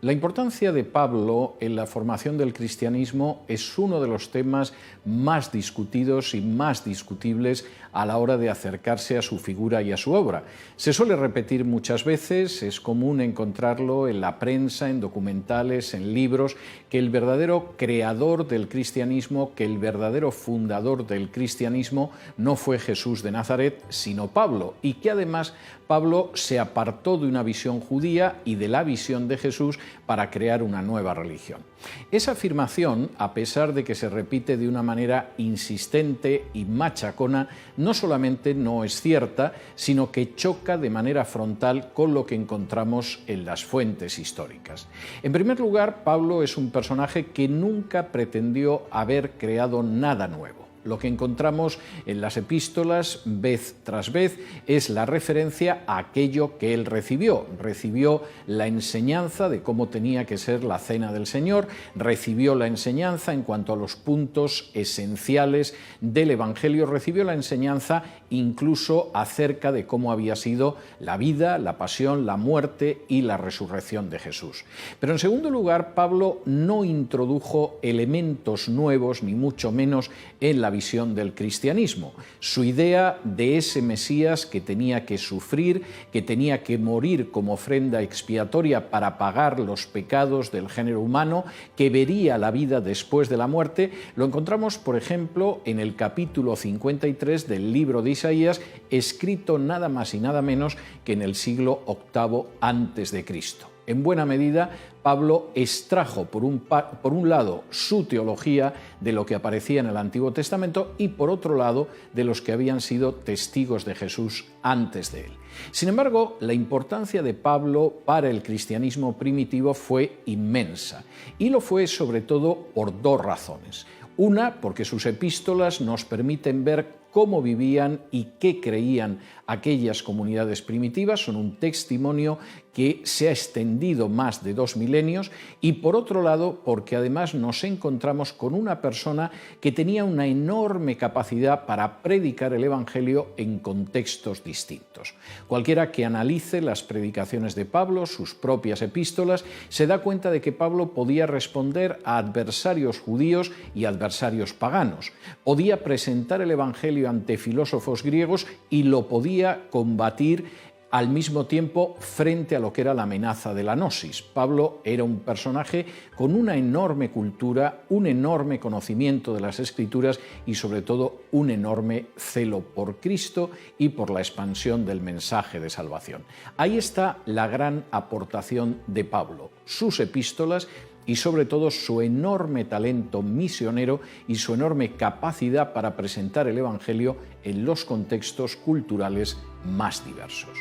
La importancia de Pablo en la formación del cristianismo es uno de los temas más discutidos y más discutibles a la hora de acercarse a su figura y a su obra. Se suele repetir muchas veces, es común encontrarlo en la prensa, en documentales, en libros, que el verdadero creador del cristianismo, que el verdadero fundador del cristianismo no fue Jesús de Nazaret, sino Pablo, y que además Pablo se apartó de una visión judía y de la visión de Jesús para crear una nueva religión. Esa afirmación, a pesar de que se repite de una manera insistente y machacona, no solamente no es cierta, sino que choca de manera frontal con lo que encontramos en las fuentes históricas. En primer lugar, Pablo es un personaje que nunca pretendió haber creado nada nuevo. Lo que encontramos en las epístolas, vez tras vez, es la referencia a aquello que él recibió. Recibió la enseñanza de cómo tenía que ser la cena del Señor, recibió la enseñanza en cuanto a los puntos esenciales del Evangelio, recibió la enseñanza incluso acerca de cómo había sido la vida, la pasión, la muerte y la resurrección de Jesús. Pero en segundo lugar, Pablo no introdujo elementos nuevos, ni mucho menos en la visión del cristianismo. Su idea de ese Mesías que tenía que sufrir, que tenía que morir como ofrenda expiatoria para pagar los pecados del género humano, que vería la vida después de la muerte, lo encontramos, por ejemplo, en el capítulo 53 del libro de Isaías, escrito nada más y nada menos que en el siglo VIII antes de Cristo. En buena medida, Pablo extrajo por un lado su teología de lo que aparecía en el Antiguo Testamento y por otro lado de los que habían sido testigos de Jesús antes de él. Sin embargo, la importancia de Pablo para el cristianismo primitivo fue inmensa y lo fue sobre todo por dos razones. Una, porque sus epístolas nos permiten ver cómo vivían y qué creían aquellas comunidades primitivas, son un testimonio que se ha extendido más de 2 milenios, y por otro lado, porque además nos encontramos con una persona que tenía una enorme capacidad para predicar el Evangelio en contextos distintos. Cualquiera que analice las predicaciones de Pablo, sus propias epístolas, se da cuenta de que Pablo podía responder a adversarios judíos y adversarios paganos, podía presentar el Evangelio ante filósofos griegos y lo podía combatir al mismo tiempo frente a lo que era la amenaza de la gnosis. Pablo era un personaje con una enorme cultura, un enorme conocimiento de las Escrituras y sobre todo un enorme celo por Cristo y por la expansión del mensaje de salvación. Ahí está la gran aportación de Pablo, sus epístolas y sobre todo su enorme talento misionero y su enorme capacidad para presentar el Evangelio en los contextos culturales más diversos.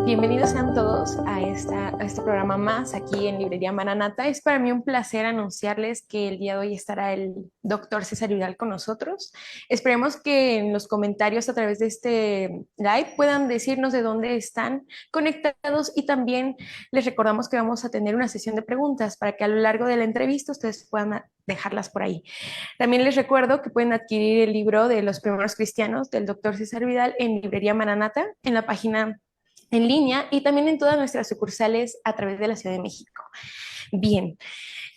Bienvenidos sean todos a este programa más aquí en Librería Maranata. Es para mí un placer anunciarles que el día de hoy estará el doctor César Vidal con nosotros. Esperemos que en los comentarios a través de este live puedan decirnos de dónde están conectados, y también les recordamos que vamos a tener una sesión de preguntas para que a lo largo de la entrevista ustedes puedan dejarlas por ahí. También les recuerdo que pueden adquirir el libro de los primeros cristianos del doctor César Vidal en Librería Maranata, en la página en línea y también en todas nuestras sucursales a través de la Ciudad de México. Bien,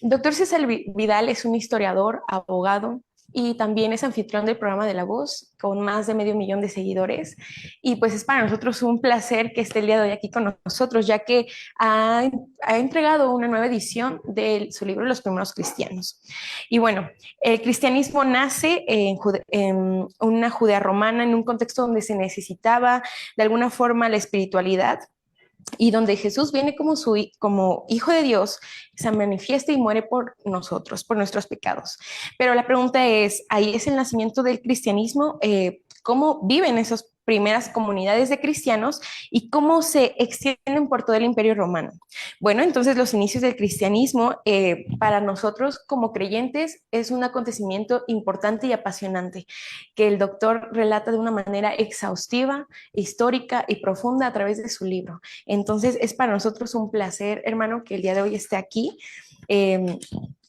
doctor César Vidal es un historiador, abogado y también es anfitrión del programa de La Voz con más de 500,000 de seguidores, y pues es para nosotros un placer que esté el día de hoy aquí con nosotros, ya que ha entregado una nueva edición de su libro Los primeros cristianos. Y bueno, el cristianismo nace en una Judea romana, en un contexto donde se necesitaba de alguna forma la espiritualidad, y donde Jesús viene como Hijo de Dios, se manifiesta y muere por nosotros, por nuestros pecados. Pero la pregunta es, ¿ahí es el nacimiento del cristianismo? ¿Cómo viven esos primeras comunidades de cristianos y cómo se extienden por todo el Imperio Romano. Bueno, entonces los inicios del cristianismo para nosotros como creyentes es un acontecimiento importante y apasionante que el doctor relata de una manera exhaustiva, histórica y profunda a través de su libro. Entonces es para nosotros un placer, hermano, que el día de hoy esté aquí. Eh,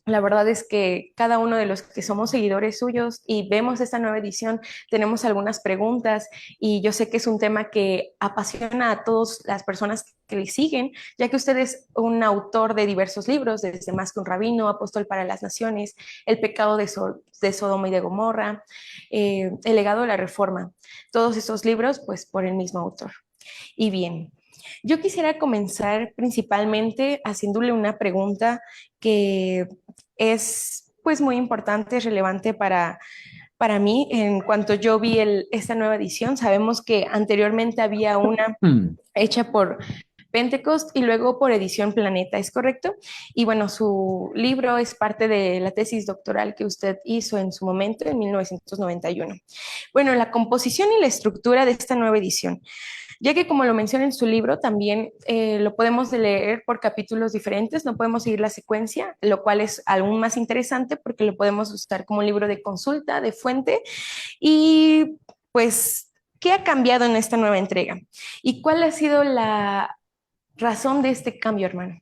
la verdad es que cada uno de los que somos seguidores suyos y vemos esta nueva edición, tenemos algunas preguntas y yo sé que es un tema que apasiona a todas las personas que le siguen, ya que usted es un autor de diversos libros, desde Más que un rabino, Apóstol para las Naciones, El pecado de Sodoma y de Gomorra, El legado de la Reforma. Todos esos libros, pues, por el mismo autor. Y bien, yo quisiera comenzar principalmente haciéndole una pregunta que es pues muy importante, relevante para mí. En cuanto yo vi esta nueva edición, sabemos que anteriormente había una Mm. hecha por Pentecost y luego por Edición Planeta, ¿es correcto? Y bueno, su libro es parte de la tesis doctoral que usted hizo en su momento, en 1991. Bueno, la composición y la estructura de esta nueva edición, ya que como lo menciona en su libro, también lo podemos leer por capítulos diferentes, no podemos seguir la secuencia, lo cual es aún más interesante porque lo podemos usar como un libro de consulta, de fuente, y pues, ¿qué ha cambiado en esta nueva entrega? ¿Y cuál ha sido la razón de este cambio, hermano?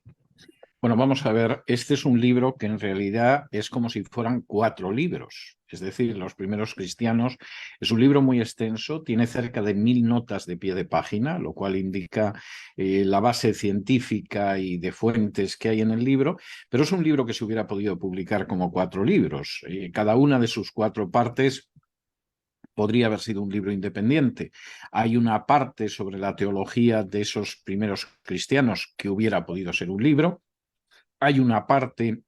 Bueno, vamos a ver, este es un libro que en realidad es como si fueran 4 libros, es decir, los primeros cristianos. Es un libro muy extenso, tiene cerca de 1000 notas de pie de página, lo cual indica la base científica y de fuentes que hay en el libro, pero es un libro que se hubiera podido publicar como 4 libros. Cada una de sus 4 partes podría haber sido un libro independiente. Hay una parte sobre la teología de esos primeros cristianos que hubiera podido ser un libro. Hay una parte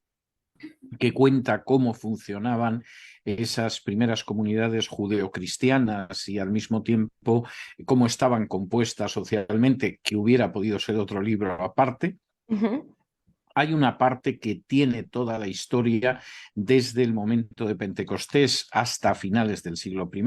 que cuenta cómo funcionaban esas primeras comunidades judeocristianas y al mismo tiempo cómo estaban compuestas socialmente, que hubiera podido ser otro libro aparte. Ujú. Hay una parte que tiene toda la historia desde el momento de Pentecostés hasta finales del siglo I,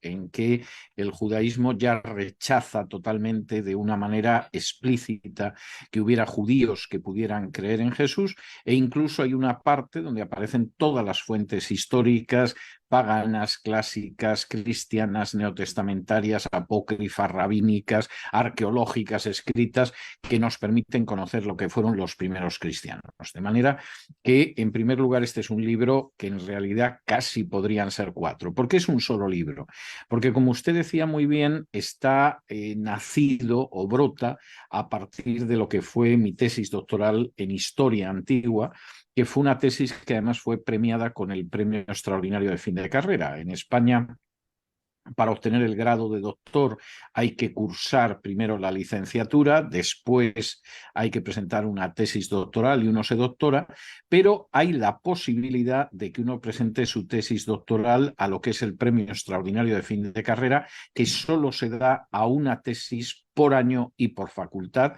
en que el judaísmo ya rechaza totalmente de una manera explícita que hubiera judíos que pudieran creer en Jesús, e incluso hay una parte donde aparecen todas las fuentes históricas paganas, clásicas, cristianas, neotestamentarias, apócrifas, rabínicas, arqueológicas, escritas, que nos permiten conocer lo que fueron los primeros cristianos. De manera que, en primer lugar, este es un libro que en realidad casi podrían ser 4. ¿Por qué es un solo libro? Porque, como usted decía muy bien, está nacido o brota a partir de lo que fue mi tesis doctoral en Historia Antigua, que fue una tesis que además fue premiada con el Premio Extraordinario de Fin de Carrera. En España, para obtener el grado de doctor hay que cursar primero la licenciatura, después hay que presentar una tesis doctoral y uno se doctora, pero hay la posibilidad de que uno presente su tesis doctoral a lo que es el Premio Extraordinario de Fin de Carrera, que solo se da a una tesis por año y por facultad,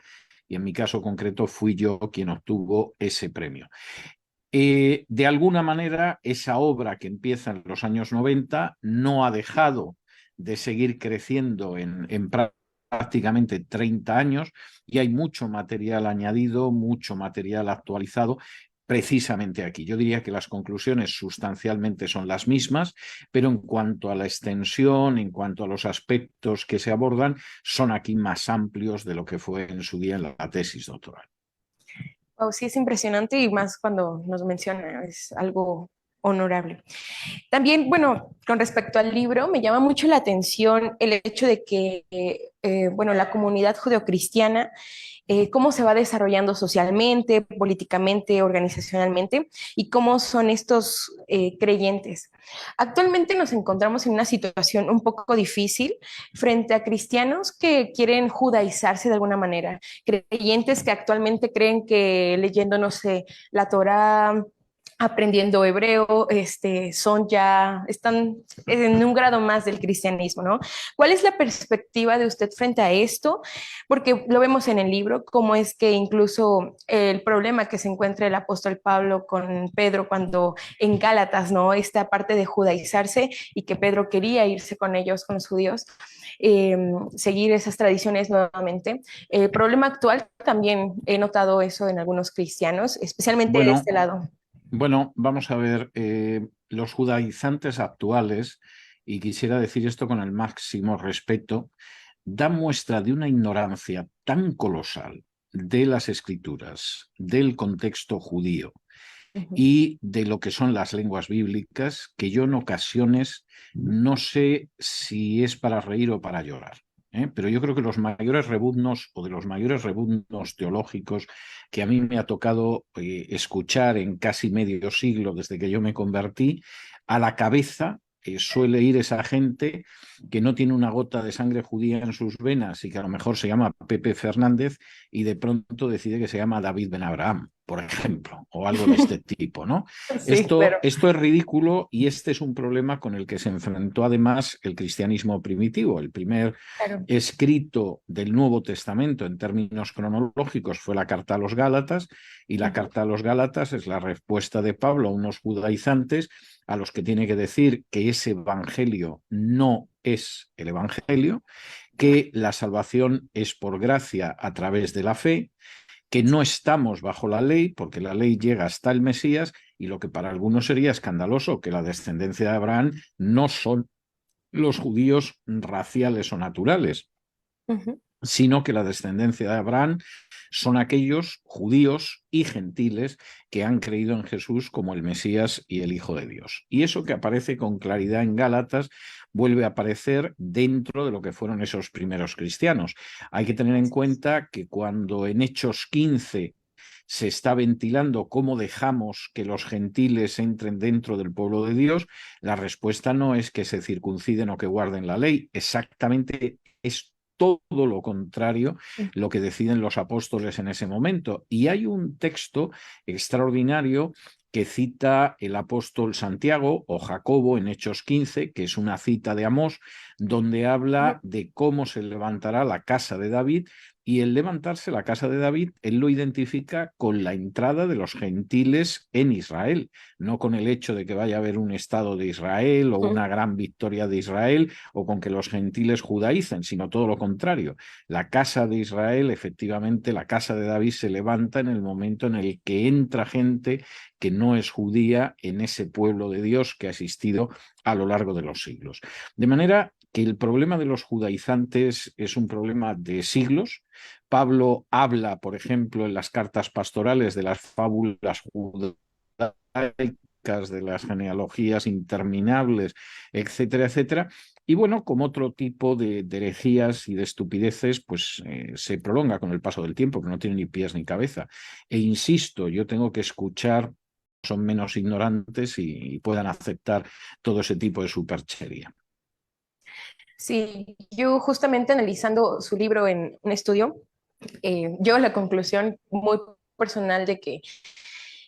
y en mi caso concreto fui yo quien obtuvo ese premio. De alguna manera, esa obra que empieza en los años 90 no ha dejado de seguir creciendo en prácticamente 30 años, y hay mucho material añadido, mucho material actualizado precisamente aquí. Yo diría que las conclusiones sustancialmente son las mismas, pero en cuanto a la extensión, en cuanto a los aspectos que se abordan, son aquí más amplios de lo que fue en su día en la tesis doctoral. Wow, sí, es impresionante y más cuando nos menciona, es algo honorable. También, bueno, con respecto al libro, me llama mucho la atención el hecho de que, bueno, la comunidad judeocristiana, cómo se va desarrollando socialmente, políticamente, organizacionalmente, y cómo son estos creyentes. Actualmente nos encontramos en una situación un poco difícil frente a cristianos que quieren judaizarse de alguna manera, creyentes que actualmente creen que leyendo, no sé, la Torá, aprendiendo hebreo, están en un grado más del cristianismo, ¿no? ¿Cuál es la perspectiva de usted frente a esto? Porque lo vemos en el libro, cómo es que incluso el problema que se encuentra el apóstol Pablo con Pedro cuando en Gálatas, ¿no? Esta parte de judaizarse y que Pedro quería irse con ellos, con los judíos, eh, seguir esas tradiciones nuevamente. El problema actual también he notado eso en algunos cristianos, especialmente de Bueno, este lado. bueno, vamos a ver, los judaizantes actuales, y quisiera decir esto con el máximo respeto, dan muestra de una ignorancia tan colosal de las escrituras, del contexto judío Ujú. y de lo que son las lenguas bíblicas, que yo en ocasiones no sé si es para reír o para llorar. Pero yo creo que los mayores rebuznos o de los mayores rebuznos teológicos que a mí me ha tocado escuchar en casi medio siglo desde que yo me convertí, a la cabeza suele ir esa gente que no tiene una gota de sangre judía en sus venas y que a lo mejor se llama Pepe Fernández y de pronto decide que se llama David Ben Abraham, por ejemplo, o algo de este tipo, ¿no? Sí, claro. Esto es ridículo y este es un problema con el que se enfrentó además el cristianismo primitivo. El primer Claro. escrito del Nuevo Testamento en términos cronológicos fue la carta a los Gálatas, y la Ujú. carta a los Gálatas es la respuesta de Pablo a unos judaizantes a los que tiene que decir que ese evangelio no es el evangelio, que la salvación es por gracia a través de la fe, que no estamos bajo la ley, porque la ley llega hasta el Mesías, y lo que para algunos sería escandaloso, que la descendencia de Abraham no son los judíos raciales o naturales, Ujú. sino que la descendencia de Abraham son aquellos judíos y gentiles que han creído en Jesús como el Mesías y el Hijo de Dios. Y eso que aparece con claridad en Gálatas vuelve a aparecer dentro de lo que fueron esos primeros cristianos. Hay que tener en cuenta que cuando en Hechos 15 se está ventilando cómo dejamos que los gentiles entren dentro del pueblo de Dios, la respuesta no es que se circunciden o que guarden la ley, exactamente es todo lo contrario lo que deciden los apóstoles en ese momento. Y hay un texto extraordinario que cita el apóstol Santiago o Jacobo en Hechos 15, que es una cita de Amós, donde habla de cómo se levantará la casa de David. Y el levantarse la casa de David, él lo identifica con la entrada de los gentiles en Israel, no con el hecho de que vaya a haber un Estado de Israel o Ujú. una gran victoria de Israel o con que los gentiles judaicen, sino todo lo contrario. La casa de Israel, efectivamente, la casa de David se levanta en el momento en el que entra gente que no es judía en ese pueblo de Dios que ha existido a lo largo de los siglos. De manera que el problema de los judaizantes es un problema de siglos. Pablo habla, por ejemplo, en las cartas pastorales de las fábulas judaicas, de las genealogías interminables, etcétera, etcétera. Y bueno, como otro tipo de herejías y de estupideces, pues se prolonga con el paso del tiempo, que no tiene ni pies ni cabeza. E insisto, yo tengo que escuchar, son menos ignorantes y puedan aceptar todo ese tipo de superchería. Sí, yo justamente analizando su libro en un estudio, yo la conclusión muy personal de que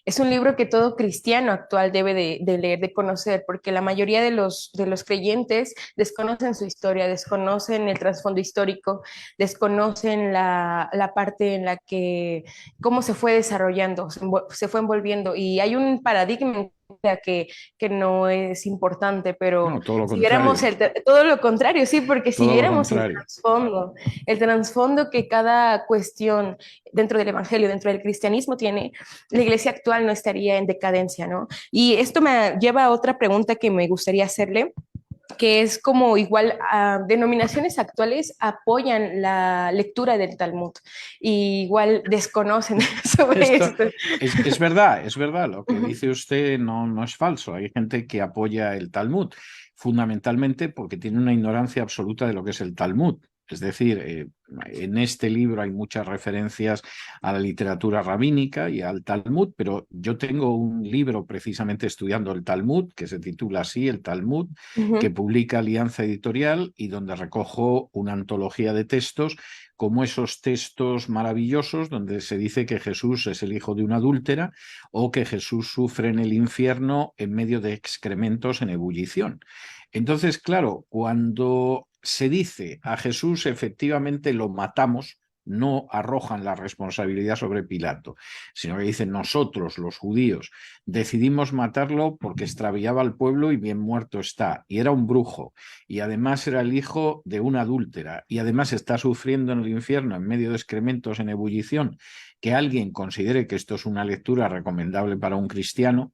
es un libro que todo cristiano actual debe de leer, de conocer, porque la mayoría de los creyentes desconocen su historia, desconocen el trasfondo histórico, desconocen la parte en la que, cómo se fue desarrollando, se fue envolviendo, y hay un paradigma que no es importante, pero No, todo lo si viéramos contrario, todo lo contrario, sí, porque si todo lo viéramos contrario. el trasfondo que cada cuestión dentro del evangelio, dentro del cristianismo tiene, la iglesia actual no estaría en decadencia, ¿no? Y esto me lleva a otra pregunta que me gustaría hacerle, que es como igual denominaciones actuales apoyan la lectura del Talmud y igual desconocen sobre Esto esto. es verdad, lo que dice usted no es falso. Hay gente que apoya el Talmud, fundamentalmente porque tiene una ignorancia absoluta de lo que es el Talmud. Es decir, En este libro hay muchas referencias a la literatura rabínica y al Talmud, pero yo tengo un libro precisamente estudiando el Talmud, que se titula así, el Talmud, que publica Alianza Editorial y donde recojo una antología de textos, como esos textos maravillosos donde se dice que Jesús es el hijo de una adúltera o que Jesús sufre en el infierno en medio de excrementos en ebullición. Entonces, claro, cuando se dice a Jesús efectivamente lo matamos, no arrojan la responsabilidad sobre Pilato, sino que dicen nosotros, los judíos, decidimos matarlo porque extraviaba al pueblo y bien muerto está, y era un brujo, y además era el hijo de una adúltera, y además está sufriendo en el infierno en medio de excrementos en ebullición. Que alguien considere que esto es una lectura recomendable para un cristiano,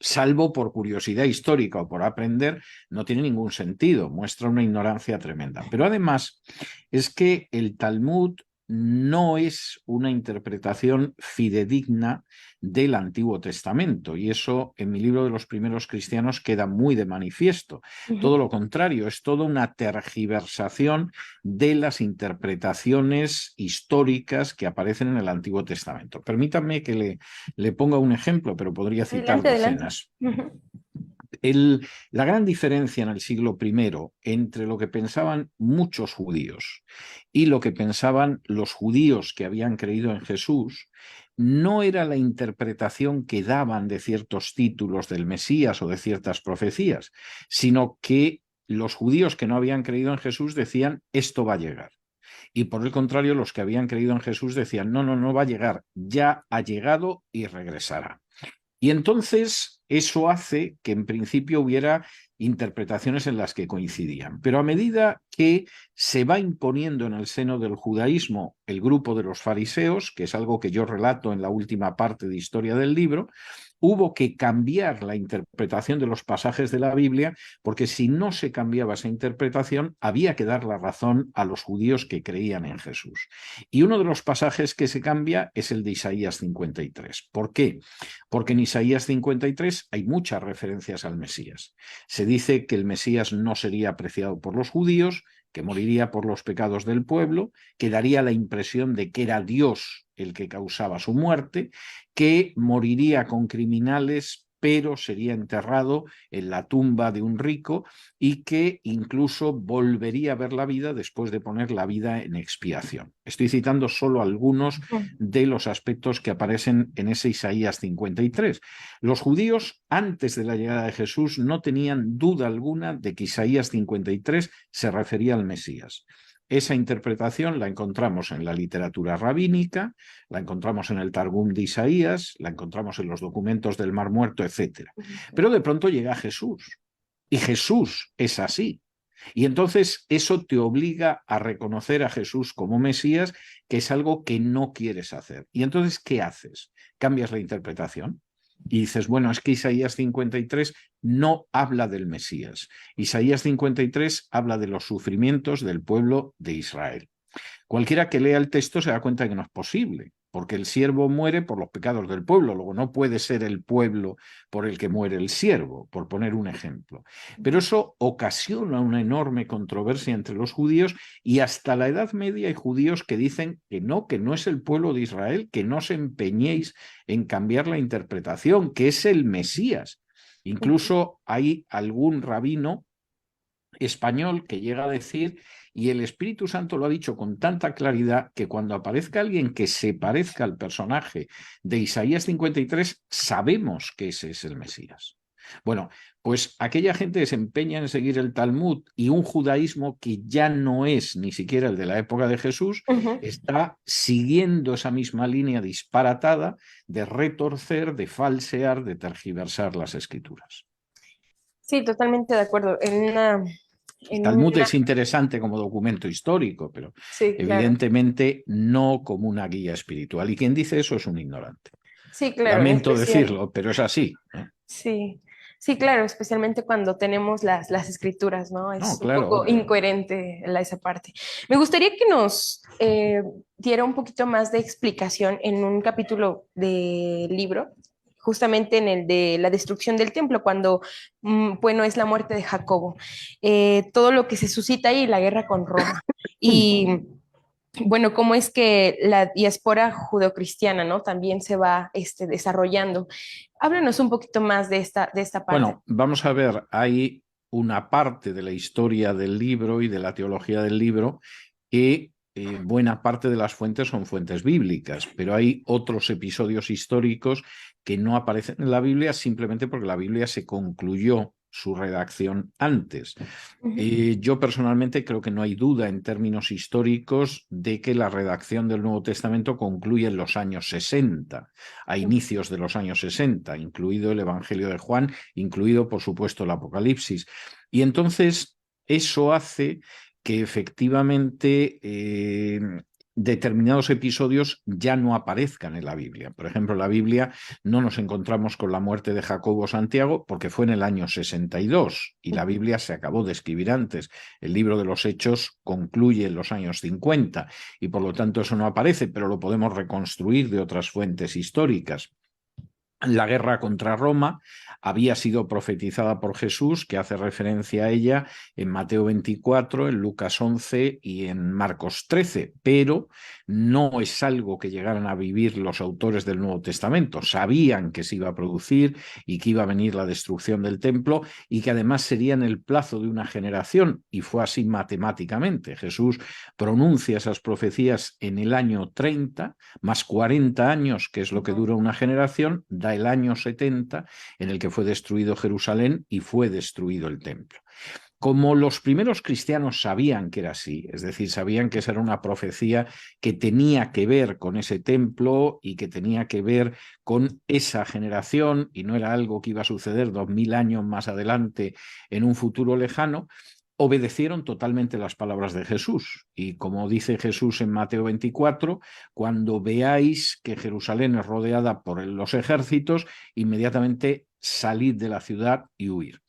salvo por curiosidad histórica o por aprender, no tiene ningún sentido, muestra una ignorancia tremenda. Pero además es que el Talmud no es una interpretación fidedigna del Antiguo Testamento, y eso en mi libro de los primeros cristianos queda muy de manifiesto. Todo lo contrario, es toda una tergiversación de las interpretaciones históricas que aparecen en el Antiguo Testamento. Permítanme que le ponga un ejemplo, pero podría citar Adelante. docenas. La gran diferencia en el siglo I entre lo que pensaban muchos judíos y lo que pensaban los judíos que habían creído en Jesús no era la interpretación que daban de ciertos títulos del Mesías o de ciertas profecías, sino que los judíos que no habían creído en Jesús decían esto va a llegar. Y por el contrario, los que habían creído en Jesús decían no, no, no va a llegar, ya ha llegado y regresará. Y entonces eso hace que en principio hubiera interpretaciones en las que coincidían. Pero a medida que se va imponiendo en el seno del judaísmo el grupo de los fariseos, que es algo que yo relato en la última parte de historia del libro, hubo que cambiar la interpretación de los pasajes de la Biblia, porque si no se cambiaba esa interpretación, había que dar la razón a los judíos que creían en Jesús. Y uno de los pasajes que se cambia es el de Isaías 53. ¿Por qué? Porque en Isaías 53 hay muchas referencias al Mesías. Se dice que el Mesías no sería apreciado por los judíos, que moriría por los pecados del pueblo, que daría la impresión de que era Dios el que causaba su muerte, que moriría con criminales, pero sería enterrado en la tumba de un rico y que incluso volvería a ver la vida después de poner la vida en expiación. Estoy citando solo algunos de los aspectos que aparecen en ese Isaías 53. Los judíos, antes de la llegada de Jesús, no tenían duda alguna de que Isaías 53 se refería al Mesías. Esa interpretación la encontramos en la literatura rabínica, la encontramos en el Targum de Isaías, la encontramos en los documentos del Mar Muerto, etc. Pero de pronto llega Jesús, y Jesús es así. Y entonces eso te obliga a reconocer a Jesús como Mesías, que es algo que no quieres hacer. Y entonces, ¿qué haces? Cambias la interpretación. Y dices, bueno, es que Isaías 53 no habla del Mesías. Isaías 53 habla de los sufrimientos del pueblo de Israel. Cualquiera que lea el texto se da cuenta de que no es posible, porque el siervo muere por los pecados del pueblo, luego no puede ser el pueblo por el que muere el siervo, por poner un ejemplo. Pero eso ocasiona una enorme controversia entre los judíos, y hasta la Edad Media hay judíos que dicen que no es el pueblo de Israel, que no os empeñéis en cambiar la interpretación, que es el Mesías. Incluso hay algún rabino español que llega a decir, y el Espíritu Santo lo ha dicho con tanta claridad, que cuando aparezca alguien que se parezca al personaje de Isaías 53, sabemos que ese es el Mesías. Bueno, pues aquella gente se empeña en seguir el Talmud, y un judaísmo que ya no es ni siquiera el de la época de Jesús, está siguiendo esa misma línea disparatada de retorcer, de falsear, de tergiversar las escrituras. Sí, totalmente de acuerdo. El Talmud es interesante como documento histórico, pero sí, evidentemente no como una guía espiritual. Y quien dice eso es un ignorante. Sí, claro. Lamento decirlo, pero es así. Sí, sí, claro, especialmente cuando tenemos las escrituras, ¿no? Es claro, un poco incoherente esa parte. Me gustaría que nos diera un poquito más de explicación en un capítulo del libro, justamente en el de la destrucción del templo, cuando, bueno, es la muerte de Jacobo. Todo lo que se suscita ahí, la guerra con Roma. Y bueno, cómo es que la diáspora judeocristiana, ¿no? También se va desarrollando. Háblanos un poquito más de esta parte. Bueno, vamos a ver, hay una parte de la historia del libro y de la teología del libro que buena parte de las fuentes son fuentes bíblicas, pero hay otros episodios históricos que no aparecen en la Biblia simplemente porque la Biblia se concluyó su redacción antes. Yo personalmente creo que no hay duda en términos históricos de que la redacción del Nuevo Testamento concluye en los años 60, a inicios de los años 60, incluido el Evangelio de Juan, incluido por supuesto el Apocalipsis. Y entonces eso hace que efectivamente determinados episodios ya no aparezcan en la Biblia. Por ejemplo, en la Biblia no nos encontramos con la muerte de Jacobo Santiago porque fue en el año 62 y la Biblia se acabó de escribir antes. El libro de los Hechos concluye en los años 50 y por lo tanto eso no aparece, pero lo podemos reconstruir de otras fuentes históricas. La guerra contra Roma había sido profetizada por Jesús, que hace referencia a ella en Mateo 24, en Lucas 11 y en Marcos 13, pero no es algo que llegaran a vivir los autores del Nuevo Testamento. Sabían que se iba a producir y que iba a venir la destrucción del templo y que además sería en el plazo de una generación, y fue así matemáticamente. Jesús pronuncia esas profecías en el año 30, más 40 años, que es lo que dura una generación, da el año 70 en el que fue destruido Jerusalén y fue destruido el templo. Como los primeros cristianos sabían que era así, es decir, sabían que esa era una profecía que tenía que ver con ese templo y que tenía que ver con esa generación y no era algo que iba a suceder 2000 años más adelante en un futuro lejano, obedecieron totalmente las palabras de Jesús. Y como dice Jesús en Mateo 24, cuando veáis que Jerusalén es rodeada por los ejércitos, inmediatamente salid de la ciudad y huir.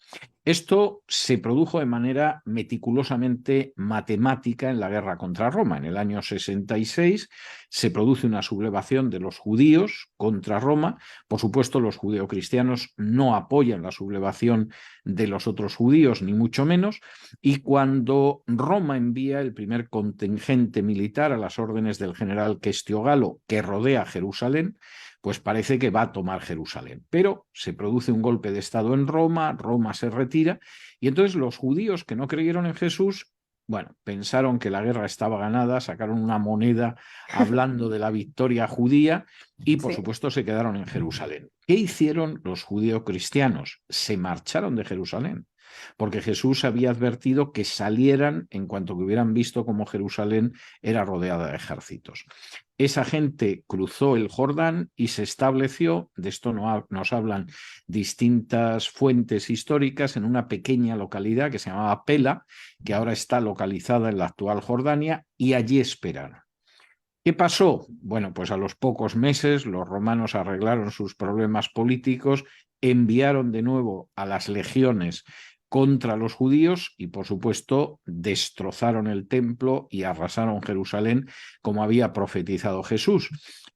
Esto se produjo de manera meticulosamente matemática en la guerra contra Roma. En el año 66 se produce una sublevación de los judíos contra Roma. Por supuesto, los judeocristianos no apoyan la sublevación de los otros judíos, ni mucho menos. Y cuando Roma envía el primer contingente militar a las órdenes del general Questio Galo, que rodea Jerusalén, pues parece que va a tomar Jerusalén. Pero se produce un golpe de Estado en Roma, Roma se retira, y entonces los judíos que no creyeron en Jesús, bueno, pensaron que la guerra estaba ganada, sacaron una moneda hablando de la victoria judía y por supuesto se quedaron en Jerusalén. ¿Qué hicieron los judeocristianos? Se marcharon de Jerusalén, porque Jesús había advertido que salieran en cuanto que hubieran visto cómo Jerusalén era rodeada de ejércitos. Esa gente cruzó el Jordán y se estableció, de esto nos hablan distintas fuentes históricas, en una pequeña localidad que se llamaba Pela, que ahora está localizada en la actual Jordania, y allí esperaron. ¿Qué pasó? Bueno, pues a los pocos meses los romanos arreglaron sus problemas políticos, enviaron de nuevo a las legiones contra los judíos y, por supuesto, destrozaron el templo y arrasaron Jerusalén como había profetizado Jesús.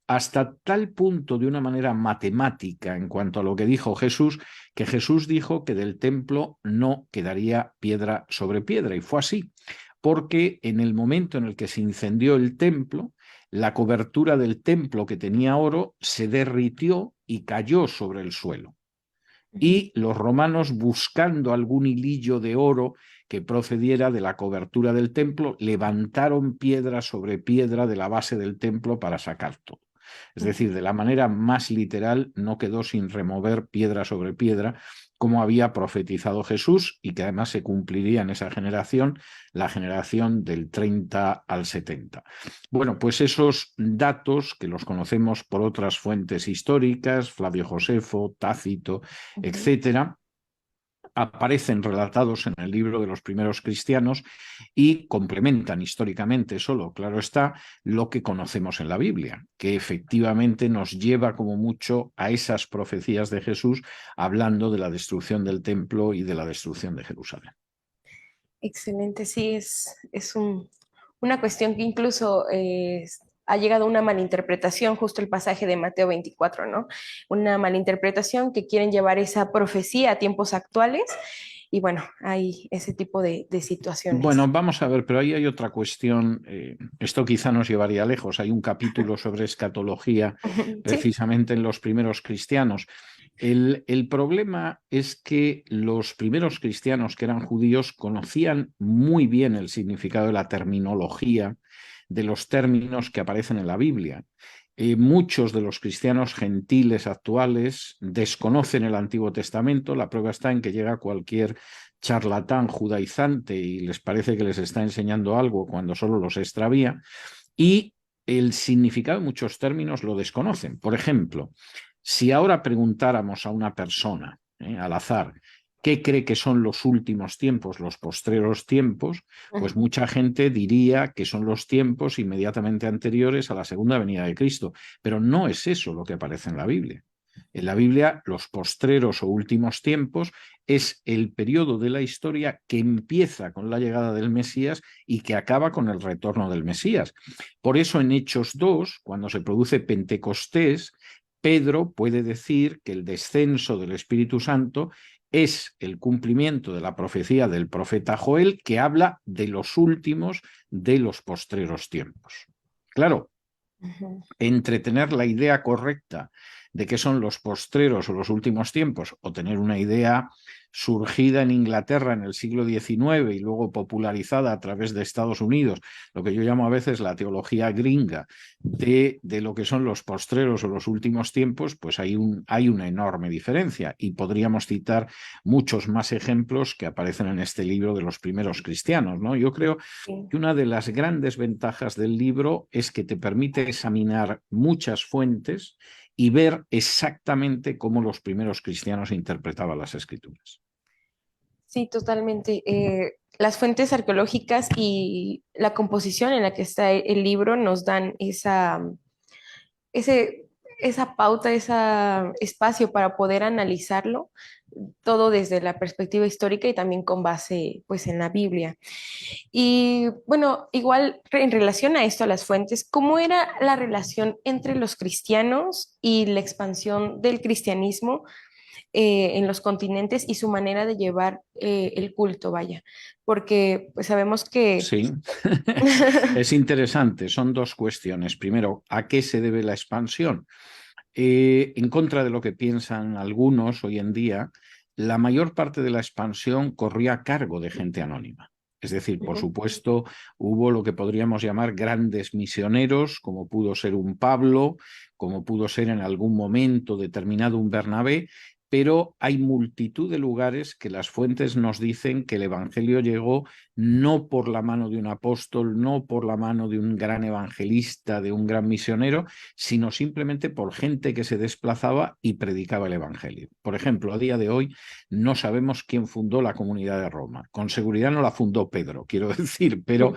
Hasta tal punto, de una manera matemática, en cuanto a lo que dijo Jesús, que Jesús dijo que del templo no quedaría piedra sobre piedra. Y fue así, porque en el momento en el que se incendió el templo, la cobertura del templo que tenía oro se derritió y cayó sobre el suelo. Y los romanos, buscando algún hilillo de oro que procediera de la cobertura del templo, levantaron piedra sobre piedra de la base del templo para sacar todo. Es decir, de la manera más literal, no quedó sin remover piedra sobre piedra, como había profetizado Jesús y que además se cumpliría en esa generación, la generación del 30 al 70. Bueno, pues esos datos que los conocemos por otras fuentes históricas, Flavio Josefo, Tácito, etcétera, aparecen relatados en el libro de los primeros cristianos y complementan históricamente solo, claro está, lo que conocemos en la Biblia, que efectivamente nos lleva como mucho a esas profecías de Jesús hablando de la destrucción del templo y de la destrucción de Jerusalén. Excelente, sí, una cuestión que incluso ha llegado a una malinterpretación, justo el pasaje de Mateo 24, ¿no? Una malinterpretación que quieren llevar esa profecía a tiempos actuales y bueno, hay ese tipo de situaciones. Bueno, vamos a ver, pero ahí hay otra cuestión. Esto quizá nos llevaría lejos. Hay un capítulo sobre escatología Sí. precisamente en los primeros cristianos. El problema es que los primeros cristianos que eran judíos conocían muy bien el significado de la terminología, de los términos que aparecen en la Biblia. Muchos de los cristianos gentiles actuales desconocen el Antiguo Testamento. La prueba está en que llega cualquier charlatán judaizante y les parece que les está enseñando algo cuando solo los extravía, y el significado de muchos términos lo desconocen. Por ejemplo, si ahora preguntáramos a una persona, al azar, qué cree que son los últimos tiempos, los postreros tiempos, pues Ujú. mucha gente diría que son los tiempos inmediatamente anteriores a la segunda venida de Cristo, pero no es eso lo que aparece en la Biblia. En la Biblia, los postreros o últimos tiempos es el periodo de la historia que empieza con la llegada del Mesías y que acaba con el retorno del Mesías. Por eso en Hechos 2, cuando se produce Pentecostés, Pedro puede decir que el descenso del Espíritu Santo es el cumplimiento de la profecía del profeta Joel, que habla de los últimos de los postreros tiempos. Claro, Ujú. entre tener la idea correcta de qué son los postreros o los últimos tiempos, o tener una idea surgida en Inglaterra en el siglo XIX y luego popularizada a través de Estados Unidos, lo que yo llamo a veces la teología gringa de lo que son los postreros o los últimos tiempos, pues hay una enorme diferencia, y podríamos citar muchos más ejemplos que aparecen en este libro de los primeros cristianos, ¿no? Yo creo Sí. que una de las grandes ventajas del libro es que te permite examinar muchas fuentes y ver exactamente cómo los primeros cristianos interpretaban las escrituras. Sí, totalmente. Las fuentes arqueológicas y la composición en la que está el libro nos dan ese, esa pauta, ese espacio para poder analizarlo todo desde la perspectiva histórica y también con base pues en la Biblia. Y bueno, igual en relación a esto, a las fuentes, ¿cómo era la relación entre los cristianos y la expansión del cristianismo en los continentes y su manera de llevar el culto, vaya? Porque pues sabemos que... Sí, es interesante. Son dos cuestiones. Primero, ¿a qué se debe la expansión? En contra de lo que piensan algunos hoy en día, la mayor parte de la expansión corría a cargo de gente anónima. Es decir, por Ujú. supuesto, hubo lo que podríamos llamar grandes misioneros, como pudo ser un Pablo, como pudo ser en algún momento determinado un Bernabé, pero hay multitud de lugares que las fuentes nos dicen que el Evangelio llegó no por la mano de un apóstol, no por la mano de un gran evangelista, de un gran misionero, sino simplemente por gente que se desplazaba y predicaba el Evangelio. Por ejemplo, a día de hoy no sabemos quién fundó la Comunidad de Roma. Con seguridad no la fundó Pedro, quiero decir, pero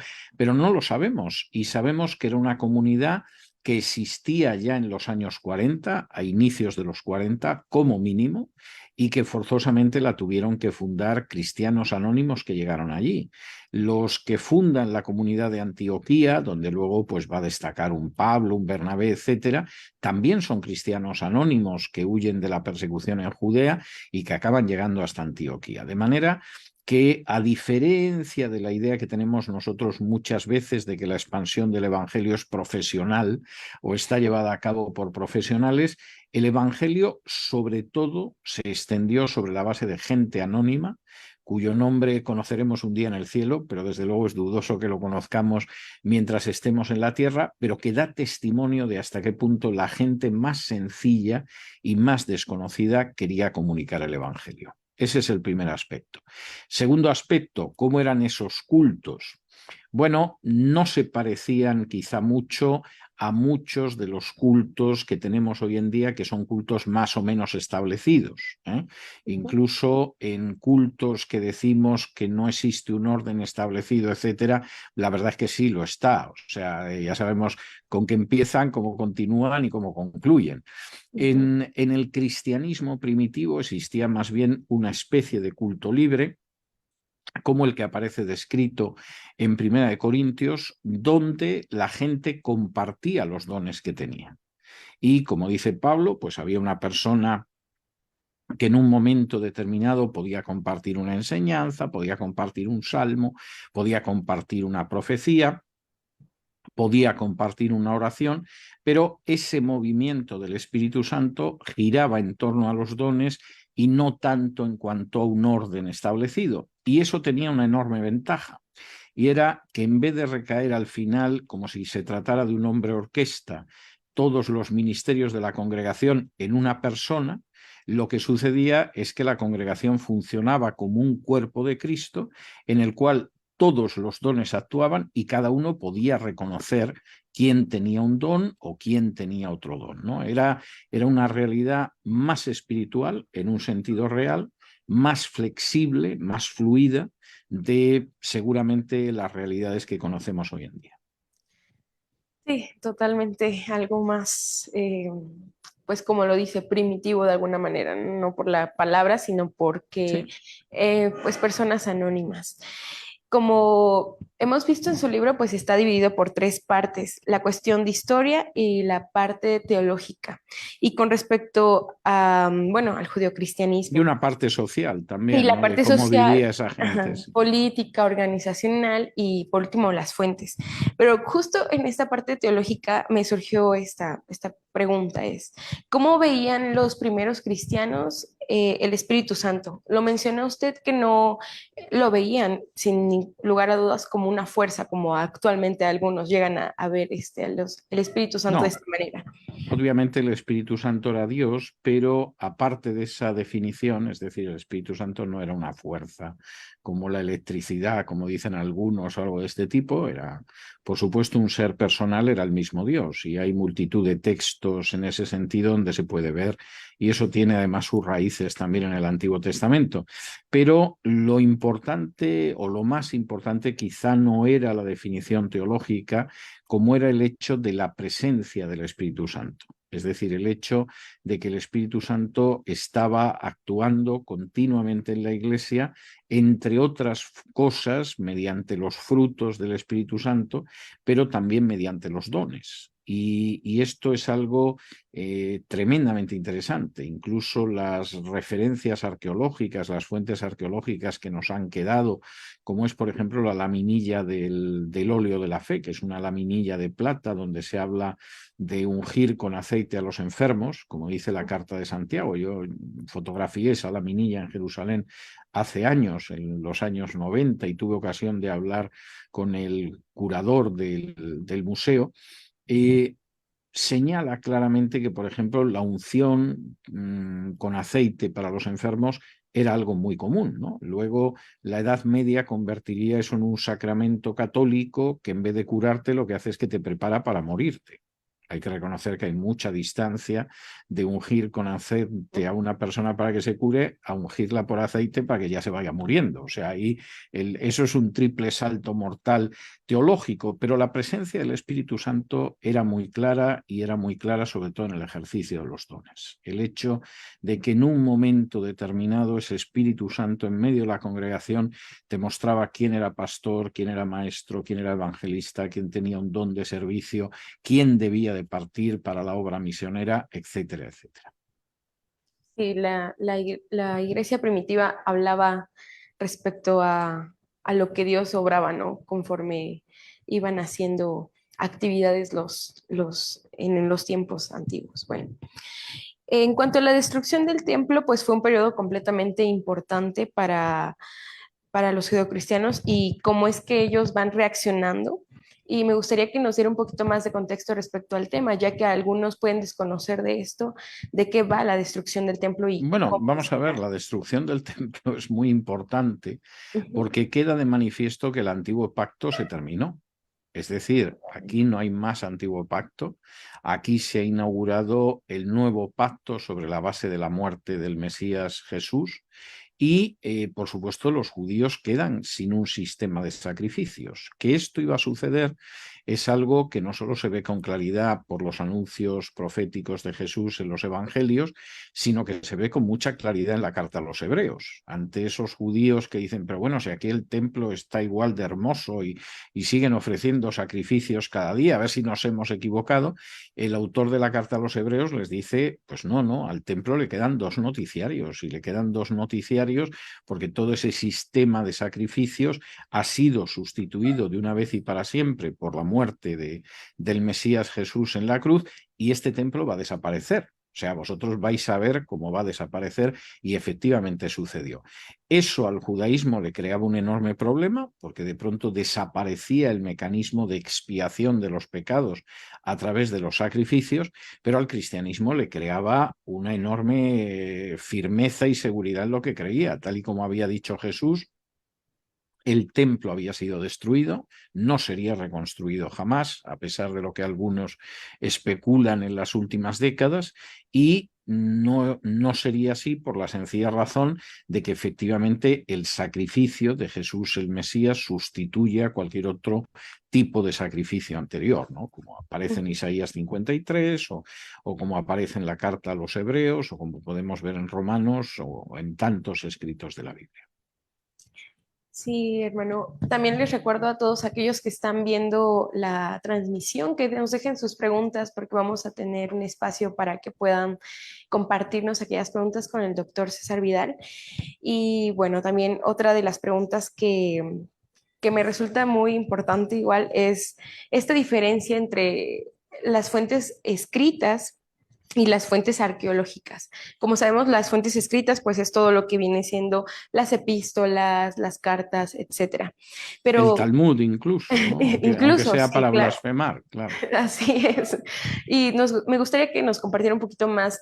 no lo sabemos, y sabemos que era una comunidad que existía ya en los años 40, a inicios de los 40, como mínimo, y que forzosamente la tuvieron que fundar cristianos anónimos que llegaron allí. Los que fundan la comunidad de Antioquía, donde luego pues, va a destacar un Pablo, un Bernabé, etcétera, también son cristianos anónimos que huyen de la persecución en Judea y que acaban llegando hasta Antioquía. De manera que, a diferencia de la idea que tenemos nosotros muchas veces de que la expansión del Evangelio es profesional o está llevada a cabo por profesionales, el Evangelio sobre todo se extendió sobre la base de gente anónima, cuyo nombre conoceremos un día en el cielo, pero desde luego es dudoso que lo conozcamos mientras estemos en la tierra, pero que da testimonio de hasta qué punto la gente más sencilla y más desconocida quería comunicar el Evangelio. Ese es el primer aspecto. Segundo aspecto, ¿cómo eran esos cultos? Bueno, no se parecían quizá mucho a muchos de los cultos que tenemos hoy en día, que son cultos más o menos establecidos, ¿eh? Ujú. Incluso en cultos que decimos que no existe un orden establecido, etcétera, la verdad es que sí lo está. O sea, ya sabemos con qué empiezan, cómo continúan y cómo concluyen. Ujú. En el cristianismo primitivo existía más bien una especie de culto libre, como el que aparece descrito en Primera de Corintios, donde la gente compartía los dones que tenía. Y como dice Pablo, pues había una persona que en un momento determinado podía compartir una enseñanza, podía compartir un salmo, podía compartir una profecía, podía compartir una oración, pero ese movimiento del Espíritu Santo giraba en torno a los dones y no tanto en cuanto a un orden establecido. Y eso tenía una enorme ventaja, y era que en vez de recaer al final, como si se tratara de un hombre orquesta, todos los ministerios de la congregación en una persona, lo que sucedía es que la congregación funcionaba como un cuerpo de Cristo en el cual todos los dones actuaban y cada uno podía reconocer quién tenía un don o quién tenía otro don, ¿no? Era una realidad más espiritual, en un sentido real, más flexible, más fluida de seguramente las realidades que conocemos hoy en día. Sí, totalmente algo más, pues como lo dice, primitivo de alguna manera, no por la palabra, sino porque, Sí. pues personas anónimas. Como hemos visto en su libro, pues está dividido por tres partes, la cuestión de historia y la parte teológica. Y con respecto a, bueno, al Y judeocristianismo. una parte social Y también, la ¿no? De parte cómo social, vivía esa gente. ajá, Sí. política, organizacional y por último las fuentes. Pero justo en esta parte teológica me surgió esta pregunta, es, ¿cómo veían los primeros cristianos el Espíritu Santo? Lo mencionó usted que no lo veían sin lugar a dudas como una fuerza, como actualmente algunos llegan a ver el Espíritu Santo de No, esta manera. obviamente el Espíritu Santo era Dios, pero aparte de esa definición, es decir, el Espíritu Santo no era una fuerza como la electricidad, como dicen algunos, o algo de este tipo, era, por supuesto, un ser personal, era el mismo Dios, y hay multitud de textos en ese sentido donde se puede ver, y eso tiene además sus raíces también en el Antiguo Testamento. Pero lo importante, o lo más importante, quizá no era la definición teológica, como era el hecho de la presencia del Espíritu Santo. Es decir, el hecho de que el Espíritu Santo estaba actuando continuamente en la Iglesia, entre otras cosas, mediante los frutos del Espíritu Santo, pero también mediante los dones. Y esto es algo tremendamente interesante. Incluso las referencias arqueológicas, las fuentes arqueológicas que nos han quedado, como es, por ejemplo, la laminilla del óleo de la fe, que es una laminilla de plata donde se habla de ungir con aceite a los enfermos, como dice la Carta de Santiago. Yo fotografié esa laminilla en Jerusalén hace años, en los años 90, y tuve ocasión de hablar con el curador del museo. Señala claramente que, por ejemplo, la unción con aceite para los enfermos era algo muy común, ¿no? Luego, la Edad Media convertiría eso en un sacramento católico que, en vez de curarte, lo que hace es que te prepara para morirte. Hay que reconocer que hay mucha distancia de ungir con aceite a una persona para que se cure a ungirla por aceite para que ya se vaya muriendo. O sea, ahí eso es un triple salto mortal teológico, pero la presencia del Espíritu Santo era muy clara, y era muy clara sobre todo en el ejercicio de los dones. El hecho de que en un momento determinado ese Espíritu Santo en medio de la congregación te mostraba quién era pastor, quién era maestro, quién era evangelista, quién tenía un don de servicio, quién debía de partir para la obra misionera, etcétera, etcétera. Sí, la iglesia primitiva hablaba respecto a lo que Dios obraba, ¿no? Conforme iban haciendo actividades en los tiempos antiguos. Bueno, en cuanto a la destrucción del templo, pues fue un periodo completamente importante para los judeocristianos y cómo es que ellos van reaccionando. Y me gustaría que nos diera un poquito más de contexto respecto al tema, ya que algunos pueden desconocer de esto, de qué va la destrucción del templo y Bueno, cómo vamos es a que ver, nace. la destrucción del templo es muy importante Ujú. porque queda de manifiesto que el antiguo pacto se terminó. Es decir, aquí no hay más antiguo pacto, aquí se ha inaugurado el nuevo pacto sobre la base de la muerte del Mesías Jesús, y, por supuesto, los judíos quedan sin un sistema de sacrificios. Que esto iba a suceder es algo que no solo se ve con claridad por los anuncios proféticos de Jesús en los evangelios, sino que se ve con mucha claridad en la carta a los hebreos. Ante esos judíos que dicen, pero bueno, si aquí el templo está igual de hermoso y siguen ofreciendo sacrificios cada día, a ver si nos hemos equivocado, el autor de la carta a los hebreos les dice, pues no, al templo le quedan 2 noticiarios, y le quedan 2 noticiarios porque todo ese sistema de sacrificios ha sido sustituido de una vez y para siempre por la muerte del Mesías Jesús en la cruz, y este templo va a desaparecer. O sea, vosotros vais a ver cómo va a desaparecer, y efectivamente sucedió. Eso al judaísmo le creaba un enorme problema, porque de pronto desaparecía el mecanismo de expiación de los pecados a través de los sacrificios, pero al cristianismo le creaba una enorme firmeza y seguridad en lo que creía. Tal y como había dicho Jesús, el templo había sido destruido, no sería reconstruido jamás, a pesar de lo que algunos especulan en las últimas décadas, y no sería así por la sencilla razón de que efectivamente el sacrificio de Jesús el Mesías sustituye a cualquier otro tipo de sacrificio anterior, ¿no? Como aparece en Isaías 53 o como aparece en la carta a los hebreos, o como podemos ver en Romanos o en tantos escritos de la Biblia. Sí, hermano. También les recuerdo a todos aquellos que están viendo la transmisión que nos dejen sus preguntas porque vamos a tener un espacio para que puedan compartirnos aquellas preguntas con el doctor César Vidal. Y bueno, también otra de las preguntas que me resulta muy importante igual es esta diferencia entre las fuentes escritas y las fuentes arqueológicas. Como sabemos, las fuentes escritas, pues es todo lo que viene siendo las epístolas, las cartas, etcétera. El Pero Talmud incluso, ¿no? Aunque incluso, sea sí, para claro. blasfemar, claro. Así es. Y me gustaría que nos compartiera un poquito más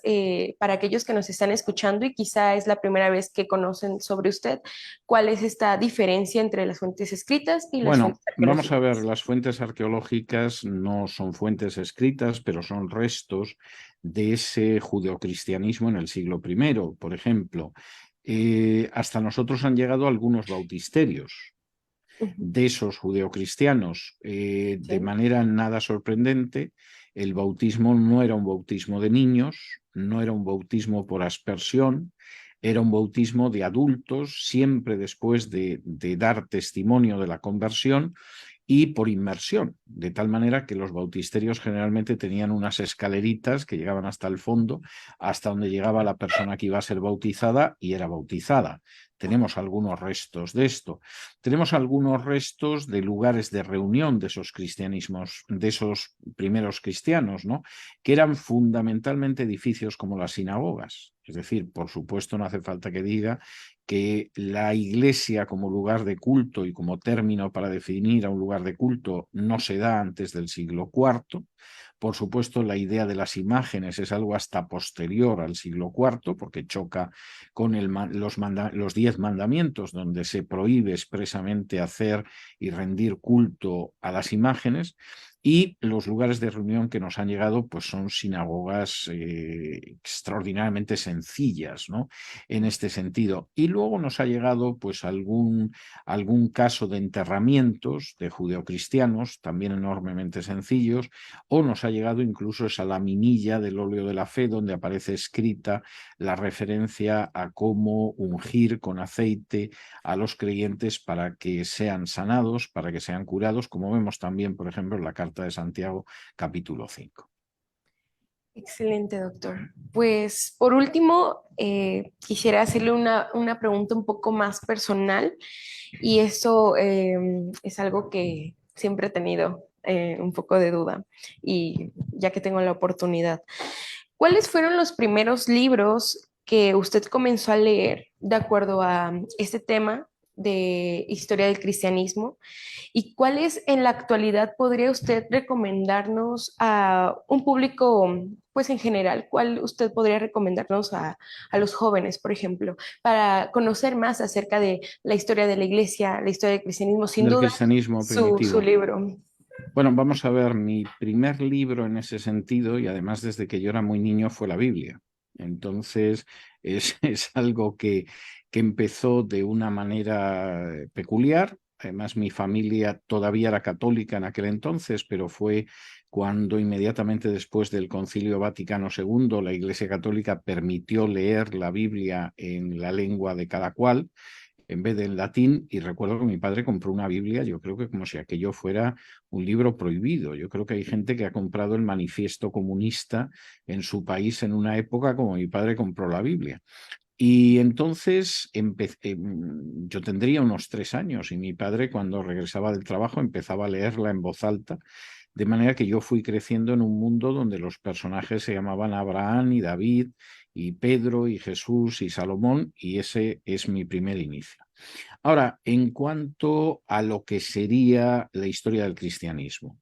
para aquellos que nos están escuchando y quizá es la primera vez que conocen sobre usted, cuál es esta diferencia entre las fuentes escritas y las Bueno, fuentes vamos a ver, arqueológicas. las fuentes arqueológicas no son fuentes escritas, pero son restos de ese judeocristianismo en el siglo I. Por ejemplo, hasta nosotros han llegado algunos bautisterios Ujú. de esos judeocristianos. De Sí. manera nada sorprendente, el bautismo no era un bautismo de niños, no era un bautismo por aspersión, era un bautismo de adultos, siempre después de dar testimonio de la conversión y por inmersión, de tal manera que los bautisterios generalmente tenían unas escaleritas que llegaban hasta el fondo, hasta donde llegaba la persona que iba a ser bautizada y era bautizada. Tenemos algunos restos de esto. Tenemos algunos restos de lugares de reunión de esos cristianismos, de esos primeros cristianos, ¿no? Que eran fundamentalmente edificios como las sinagogas. Es decir, por supuesto, no hace falta que diga que la iglesia como lugar de culto y como término para definir a un lugar de culto no se da antes del siglo IV. Por supuesto, la idea de las imágenes es algo hasta posterior al siglo IV, porque choca con los 10 mandamientos, donde se prohíbe expresamente hacer y rendir culto a las imágenes. Y los lugares de reunión que nos han llegado pues son sinagogas extraordinariamente sencillas, ¿no? En este sentido. Y luego nos ha llegado pues algún caso de enterramientos de judeocristianos, también enormemente sencillos, o nos ha llegado incluso esa laminilla del óleo de la fe donde aparece escrita la referencia a cómo ungir con aceite a los creyentes para que sean sanados, para que sean curados, como vemos también, por ejemplo, en la carta de Santiago, capítulo 5. Excelente, doctor. Pues por último, quisiera hacerle una pregunta un poco más personal y eso es algo que siempre he tenido un poco de duda y ya que tengo la oportunidad. ¿Cuáles fueron los primeros libros que usted comenzó a leer de acuerdo a este tema de historia del cristianismo? ¿Y cuáles en la actualidad podría usted recomendarnos a un público, pues en general, cuál usted podría recomendarnos a los jóvenes, por ejemplo, para conocer más acerca de la historia de la iglesia, la historia del cristianismo? Sin Del duda, cristianismo su primitivo. libro. Bueno, vamos a ver, mi primer libro en ese sentido, y además desde que yo era muy niño, fue la Biblia. Entonces, es algo que empezó de una manera peculiar. Además, mi familia todavía era católica en aquel entonces, pero fue cuando inmediatamente después del Concilio Vaticano II la Iglesia Católica permitió leer la Biblia en la lengua de cada cual en vez del latín, y recuerdo que mi padre compró una Biblia, yo creo que como si aquello fuera un libro prohibido. Yo creo que hay gente que ha comprado el Manifiesto Comunista en su país en una época como mi padre compró la Biblia. Y entonces yo tendría unos 3 años y mi padre cuando regresaba del trabajo empezaba a leerla en voz alta, de manera que yo fui creciendo en un mundo donde los personajes se llamaban Abraham y David y Pedro y Jesús y Salomón, y ese es mi primer inicio. Ahora, en cuanto a lo que sería la historia del cristianismo.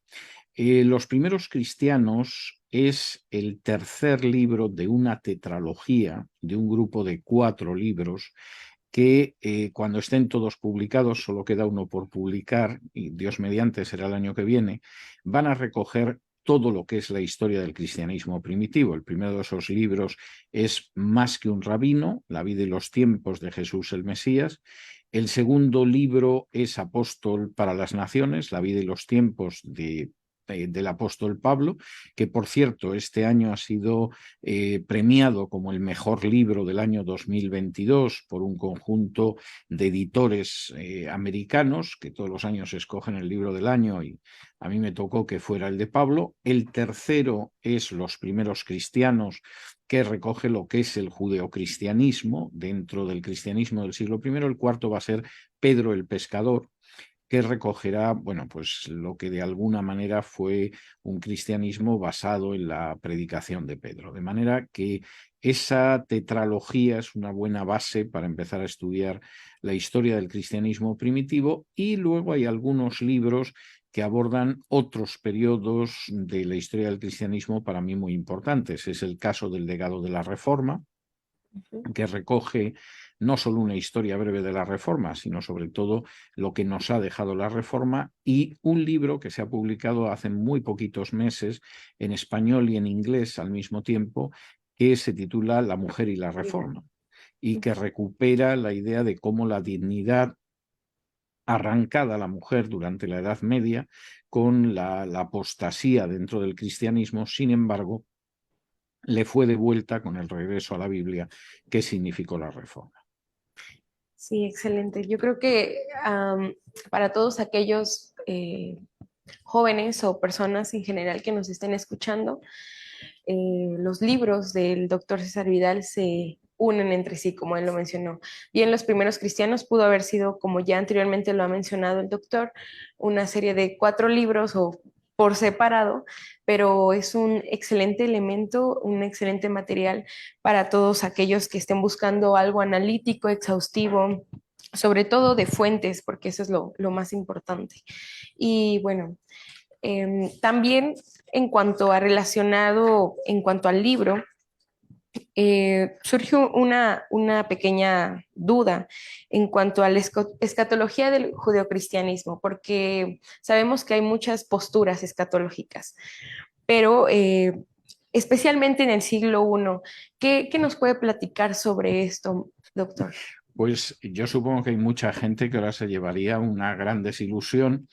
Los primeros cristianos es el tercer libro de una tetralogía, de un grupo de 4 libros, que cuando estén todos publicados, solo queda uno por publicar, y Dios mediante será el año que viene, van a recoger todo lo que es la historia del cristianismo primitivo. El primero de esos libros es Más que un rabino, la vida y los tiempos de Jesús el Mesías. El segundo libro es Apóstol para las Naciones, la vida y los tiempos del apóstol Pablo, que por cierto este año ha sido premiado como el mejor libro del año 2022 por un conjunto de editores americanos que todos los años escogen el libro del año, y a mí me tocó que fuera el de Pablo. El tercero es Los primeros cristianos, que recoge lo que es el judeocristianismo dentro del cristianismo del siglo I. El cuarto va a ser Pedro el Pescador, que recogerá, bueno, pues lo que de alguna manera fue un cristianismo basado en la predicación de Pedro. De manera que esa tetralogía es una buena base para empezar a estudiar la historia del cristianismo primitivo, y luego hay algunos libros que abordan otros periodos de la historia del cristianismo para mí muy importantes. Es el caso del legado de la Reforma, que recoge no solo una historia breve de la Reforma, sino sobre todo lo que nos ha dejado la Reforma, y un libro que se ha publicado hace muy poquitos meses en español y en inglés al mismo tiempo, que se titula La mujer y la Reforma, y que recupera la idea de cómo la dignidad arrancada a la mujer durante la Edad Media con la apostasía dentro del cristianismo, sin embargo, le fue devuelta con el regreso a la Biblia, que significó la Reforma. Sí, excelente. Yo creo que para todos aquellos jóvenes o personas en general que nos estén escuchando, los libros del doctor César Vidal se unen entre sí, como él lo mencionó. Bien, los primeros cristianos pudo haber sido, como ya anteriormente lo ha mencionado el doctor, una serie de 4 libros o por separado, pero es un excelente elemento, un excelente material para todos aquellos que estén buscando algo analítico, exhaustivo, sobre todo de fuentes, porque eso es lo más importante. Y bueno, también en cuanto a relacionado, en cuanto al libro, surgió una pequeña duda en cuanto a la escatología del judeocristianismo, porque sabemos que hay muchas posturas escatológicas, pero especialmente en el siglo I, ¿qué nos puede platicar sobre esto, doctor? Pues yo supongo que hay mucha gente que ahora se llevaría una gran desilusión,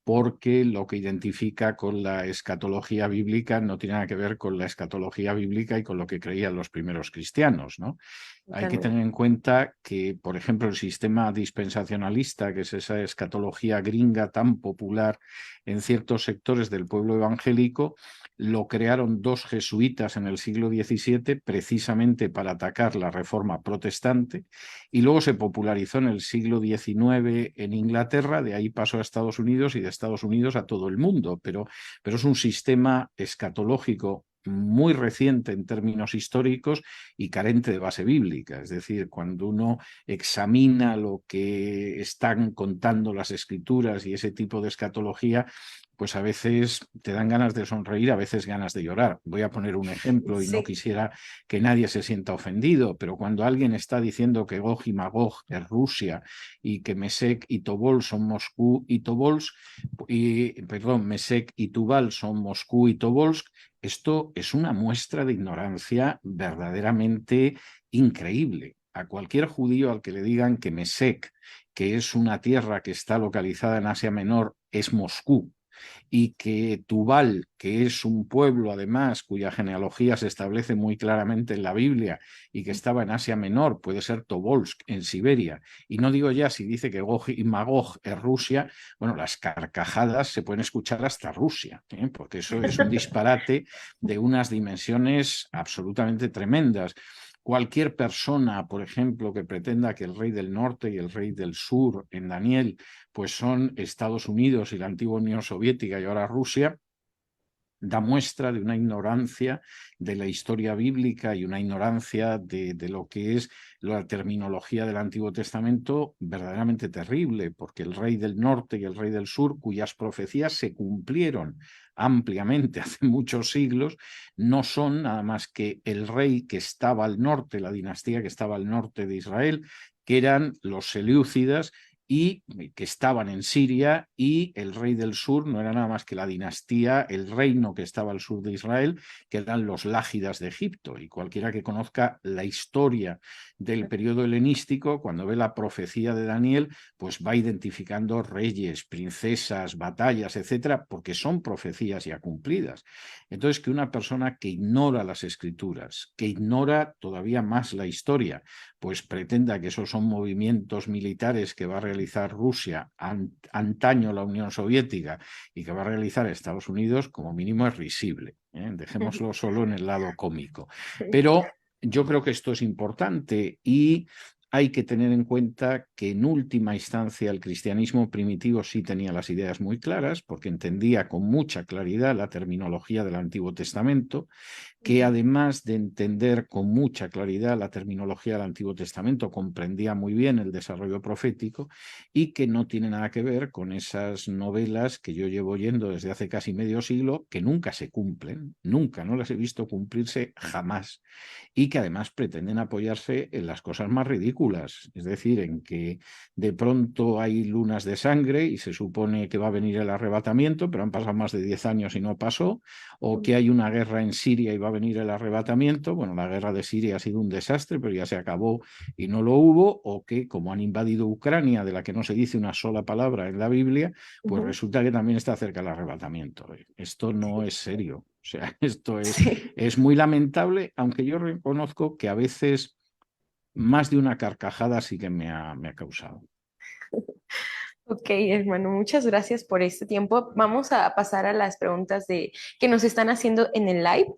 porque lo que identifica con la escatología bíblica no tiene nada que ver con la escatología bíblica y con lo que creían los primeros cristianos, ¿no? Hay que tener en cuenta que, por ejemplo, el sistema dispensacionalista, que es esa escatología gringa tan popular en ciertos sectores del pueblo evangélico, lo crearon 2 jesuitas en el siglo XVII precisamente para atacar la reforma protestante, y luego se popularizó en el siglo XIX en Inglaterra, de ahí pasó a Estados Unidos y de Estados Unidos a todo el mundo, pero es un sistema escatológico muy reciente en términos históricos y carente de base bíblica. Es decir, cuando uno examina lo que están contando las escrituras y ese tipo de escatología, pues a veces te dan ganas de sonreír, a veces ganas de llorar. Voy a poner un ejemplo y no quisiera que nadie se sienta ofendido, pero cuando alguien está diciendo que Gog y Magog es Rusia y que Mesec y Tobol son Moscú y Tobolsk, Mesec y Tubal son Moscú y Tobolsk, esto es una muestra de ignorancia verdaderamente increíble. A cualquier judío al que le digan que Mesec, que es una tierra que está localizada en Asia Menor, es Moscú, y que Tubal, que es un pueblo además cuya genealogía se establece muy claramente en la Biblia y que estaba en Asia Menor, puede ser Tobolsk en Siberia, y no digo ya si dice que Gog y Magog es Rusia, bueno, las carcajadas se pueden escuchar hasta Rusia, porque eso es un disparate de unas dimensiones absolutamente tremendas. Cualquier persona, por ejemplo, que pretenda que el rey del norte y el rey del sur en Daniel pues son Estados Unidos y la antigua Unión Soviética y ahora Rusia, da muestra de una ignorancia de la historia bíblica y una ignorancia de lo que es la terminología del Antiguo Testamento verdaderamente terrible, porque el rey del norte y el rey del sur, cuyas profecías se cumplieron ampliamente hace muchos siglos, no son nada más que el rey que estaba al norte, la dinastía que estaba al norte de Israel, que eran los selúcidas, y que estaban en Siria, y el rey del sur no era nada más que la dinastía, el reino que estaba al sur de Israel, que eran los lágidas de Egipto. Y cualquiera que conozca la historia del periodo helenístico, cuando ve la profecía de Daniel, pues va identificando reyes, princesas, batallas, etcétera, porque son profecías ya cumplidas. Entonces, que una persona que ignora las escrituras, que ignora todavía más la historia, pues pretenda que esos son movimientos militares que va a realizar Rusia, antaño la Unión Soviética, y que va a realizar Estados Unidos, como mínimo es risible. Dejémoslo solo en el lado cómico. Pero yo creo que esto es importante y hay que tener en cuenta que en última instancia el cristianismo primitivo sí tenía las ideas muy claras, porque entendía con mucha claridad la terminología del Antiguo Testamento, que además de entender con mucha claridad la terminología del Antiguo Testamento, comprendía muy bien el desarrollo profético y que no tiene nada que ver con esas novelas que yo llevo oyendo desde hace casi medio siglo, que nunca se cumplen, nunca, no las he visto cumplirse jamás, y que además pretenden apoyarse en las cosas más ridículas, es decir, en que de pronto hay lunas de sangre y se supone que va a venir el arrebatamiento, pero han pasado más de 10 años y no pasó, o que hay una guerra en Siria y va a venir el arrebatamiento. Bueno, la guerra de Siria ha sido un desastre, pero ya se acabó y no lo hubo, o que como han invadido Ucrania, de la que no se dice una sola palabra en la Biblia, pues resulta que también está cerca el arrebatamiento. Esto no es serio. O sea, esto es muy lamentable, aunque yo reconozco que a veces más de una carcajada sí que me ha causado. Ok, hermano, muchas gracias por este tiempo. Vamos a pasar a las preguntas que nos están haciendo en el live.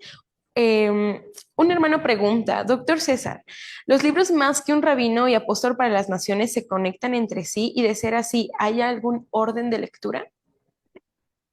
Un hermano pregunta, Doctor César, ¿los libros más que un rabino y apóstol para las naciones se conectan entre sí? Y de ser así, ¿hay algún orden de lectura?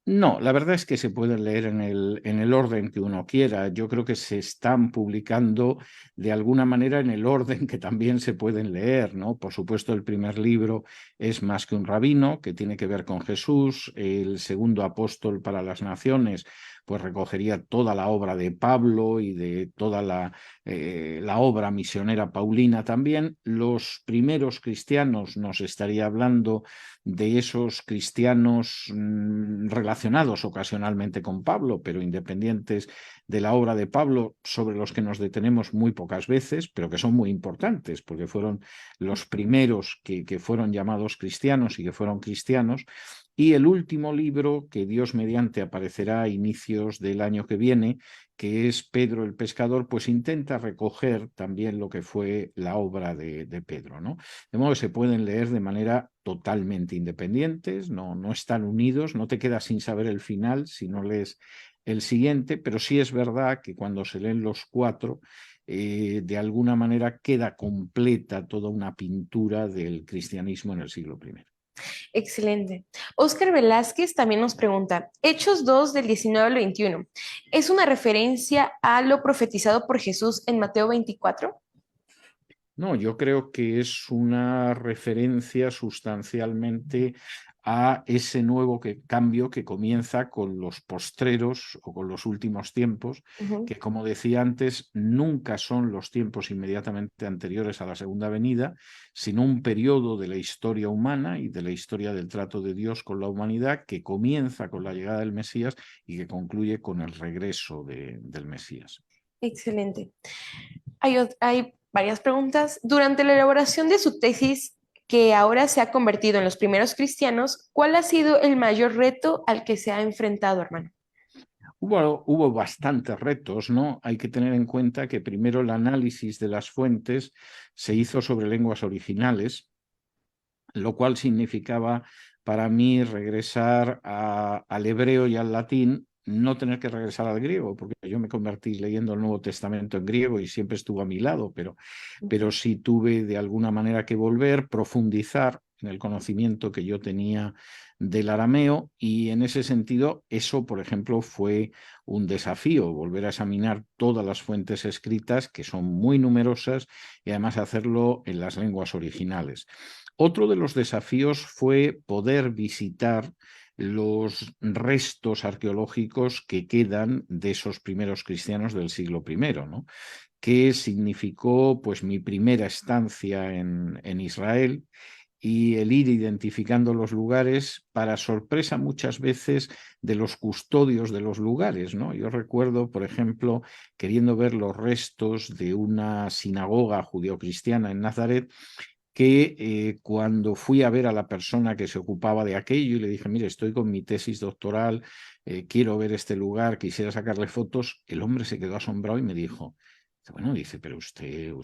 No, la verdad es que se pueden leer en el orden que uno quiera. Yo creo que se están publicando de alguna manera en el orden que también se pueden leer, ¿no? Por supuesto, el primer libro es Más que un rabino, que tiene que ver con Jesús. El segundo, Apóstol para las Naciones, pues recogería toda la obra de Pablo y de toda la obra misionera paulina también. Los primeros cristianos nos estaría hablando de esos cristianos relacionados ocasionalmente con Pablo, pero independientes de la obra de Pablo, sobre los que nos detenemos muy pocas veces, pero que son muy importantes, porque fueron los primeros que fueron llamados cristianos y que fueron cristianos. Y el último libro, que Dios mediante aparecerá a inicios del año que viene, que es Pedro el Pescador, pues intenta recoger también lo que fue la obra de Pedro, ¿no? De modo que se pueden leer de manera totalmente independientes, no están unidos, no te quedas sin saber el final si no lees el siguiente, pero sí es verdad que cuando se leen los cuatro, de alguna manera queda completa toda una pintura del cristianismo en el siglo I. Excelente. Oscar Velázquez también nos pregunta, Hechos 2 del 19 al 21, ¿es una referencia a lo profetizado por Jesús en Mateo 24? No, yo creo que es una referencia sustancialmente a ese nuevo cambio que comienza con los postreros o con los últimos tiempos, que como decía antes, nunca son los tiempos inmediatamente anteriores a la segunda venida, sino un periodo de la historia humana y de la historia del trato de Dios con la humanidad que comienza con la llegada del Mesías y que concluye con el regreso del Mesías. Excelente. Hay varias preguntas. Durante la elaboración de su tesis, que ahora se ha convertido en los primeros cristianos, ¿cuál ha sido el mayor reto al que se ha enfrentado, hermano? Hubo bastantes retos, ¿no? Hay que tener en cuenta que primero el análisis de las fuentes se hizo sobre lenguas originales, lo cual significaba para mí regresar al hebreo y al latín, no tener que regresar al griego, porque yo me convertí leyendo el Nuevo Testamento en griego y siempre estuvo a mi lado, pero sí tuve de alguna manera que volver, profundizar en el conocimiento que yo tenía del arameo, y en ese sentido eso, por ejemplo, fue un desafío, volver a examinar todas las fuentes escritas, que son muy numerosas, y además hacerlo en las lenguas originales. Otro de los desafíos fue poder visitar los restos arqueológicos que quedan de esos primeros cristianos del siglo I, ¿no? Que significó pues mi primera estancia en Israel, y el ir identificando los lugares para sorpresa muchas veces de los custodios de los lugares, ¿no? Yo recuerdo, por ejemplo, queriendo ver los restos de una sinagoga judeocristiana en Nazaret, que cuando fui a ver a la persona que se ocupaba de aquello y le dije, mire, estoy con mi tesis doctoral, quiero ver este lugar, quisiera sacarle fotos, el hombre se quedó asombrado y me dijo, bueno, dice, pero usted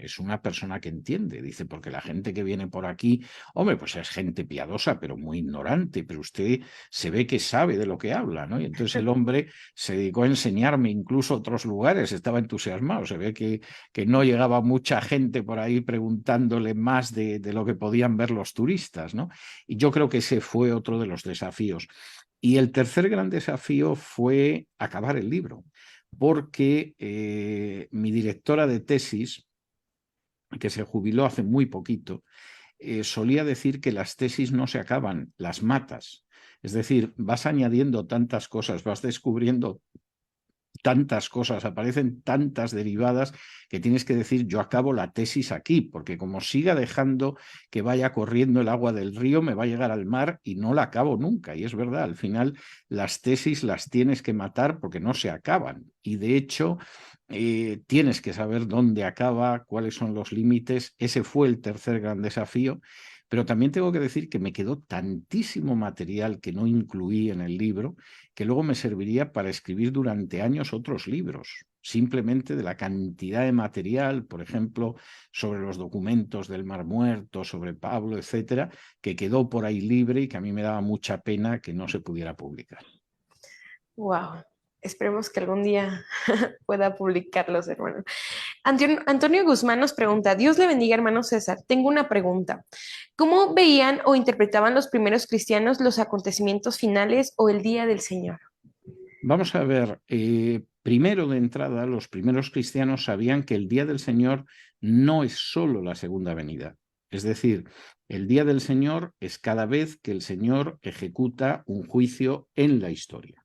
es una persona que entiende, dice, porque la gente que viene por aquí, hombre, pues es gente piadosa, pero muy ignorante, pero usted se ve que sabe de lo que habla, ¿no? Y entonces el hombre se dedicó a enseñarme incluso otros lugares, estaba entusiasmado, se ve que no llegaba mucha gente por ahí preguntándole más de lo que podían ver los turistas, ¿no? Y yo creo que ese fue otro de los desafíos. Y el tercer gran desafío fue acabar el libro, porque mi directora de tesis, que se jubiló hace muy poquito, solía decir que las tesis no se acaban, las matas. Es decir, vas añadiendo tantas cosas, vas descubriendo tantas cosas, aparecen tantas derivadas, que tienes que decir, yo acabo la tesis aquí, porque como siga dejando que vaya corriendo el agua del río, me va a llegar al mar y no la acabo nunca. Y es verdad, al final las tesis las tienes que matar porque no se acaban. Y de hecho, tienes que saber dónde acaba, cuáles son los límites. Ese fue el tercer gran desafío. Pero también tengo que decir que me quedó tantísimo material que no incluí en el libro, que luego me serviría para escribir durante años otros libros, simplemente de la cantidad de material, por ejemplo, sobre los documentos del Mar Muerto, sobre Pablo, etcétera, que quedó por ahí libre y que a mí me daba mucha pena que no se pudiera publicar. Wow, esperemos que algún día pueda publicarlos, hermano. Antonio Guzmán nos pregunta, Dios le bendiga, hermano César. Tengo una pregunta. ¿Cómo veían o interpretaban los primeros cristianos los acontecimientos finales o el día del Señor? Vamos a ver, primero de entrada, los primeros cristianos sabían que el día del Señor no es solo la segunda venida. Es decir, el día del Señor es cada vez que el Señor ejecuta un juicio en la historia.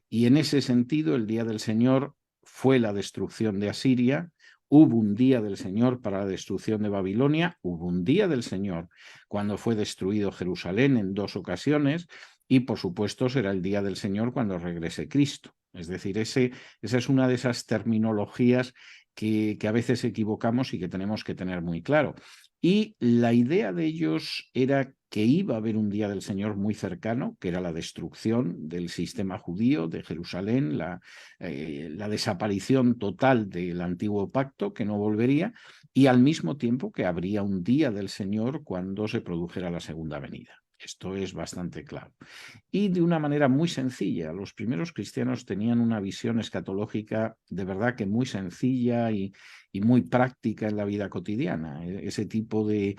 Y en ese sentido, el día del Señor fue la destrucción de Asiria, hubo un día del Señor para la destrucción de Babilonia, hubo un día del Señor cuando fue destruido Jerusalén en 2 ocasiones, y por supuesto será el día del Señor cuando regrese Cristo. Es decir, esa es una de esas terminologías que a veces equivocamos y que tenemos que tener muy claro. Y la idea de ellos era que iba a haber un día del Señor muy cercano, que era la destrucción del sistema judío de Jerusalén, la desaparición total del antiguo pacto, que no volvería, y al mismo tiempo que habría un día del Señor cuando se produjera la segunda venida. Esto es bastante claro. Y de una manera muy sencilla, los primeros cristianos tenían una visión escatológica de verdad que muy sencilla y muy práctica en la vida cotidiana. Ese tipo de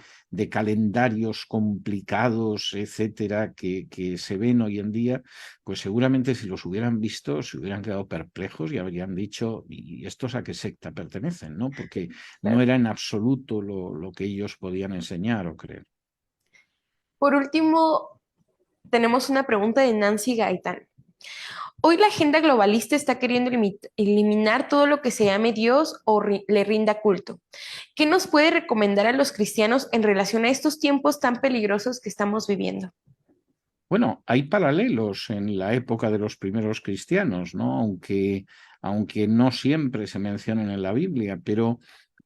calendarios complicados, etcétera, que se ven hoy en día, pues seguramente si los hubieran visto se hubieran quedado perplejos y habrían dicho, ¿y estos a qué secta pertenecen? ¿No? Porque no era en absoluto lo que ellos podían enseñar o creer. Por último, tenemos una pregunta de Nancy Gaitán. Hoy la agenda globalista está queriendo eliminar todo lo que se llame Dios o le rinda culto. ¿Qué nos puede recomendar a los cristianos en relación a estos tiempos tan peligrosos que estamos viviendo? Bueno, hay paralelos en la época de los primeros cristianos, ¿no? Aunque no siempre se mencionan en la Biblia, pero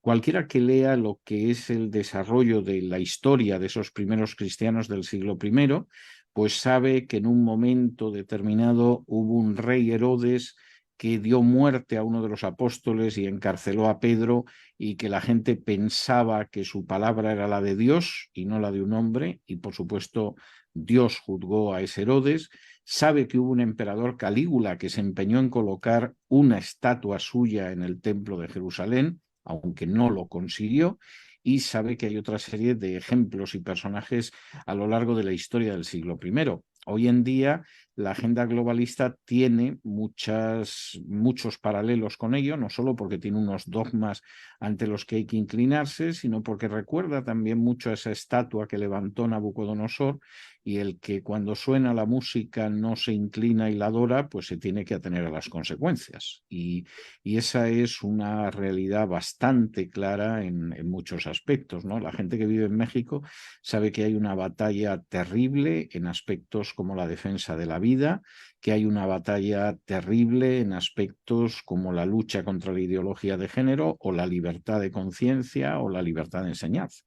Cualquiera que lea lo que es el desarrollo de la historia de esos primeros cristianos del siglo I, pues sabe que en un momento determinado hubo un rey Herodes que dio muerte a uno de los apóstoles y encarceló a Pedro, y que la gente pensaba que su palabra era la de Dios y no la de un hombre, y por supuesto Dios juzgó a ese Herodes. Sabe que hubo un emperador Calígula que se empeñó en colocar una estatua suya en el templo de Jerusalén, aunque no lo consiguió, y sabe que hay otra serie de ejemplos y personajes a lo largo de la historia del siglo I. Hoy en día la agenda globalista tiene muchos paralelos con ello, no solo porque tiene unos dogmas ante los que hay que inclinarse, sino porque recuerda también mucho a esa estatua que levantó Nabucodonosor, y el que cuando suena la música no se inclina y la adora, pues se tiene que atener a las consecuencias. Y esa es una realidad bastante clara en muchos aspectos, ¿no? La gente que vive en México sabe que hay una batalla terrible en aspectos como la defensa de la vida, que hay una batalla terrible en aspectos como la lucha contra la ideología de género o la libertad de conciencia o la libertad de enseñanza.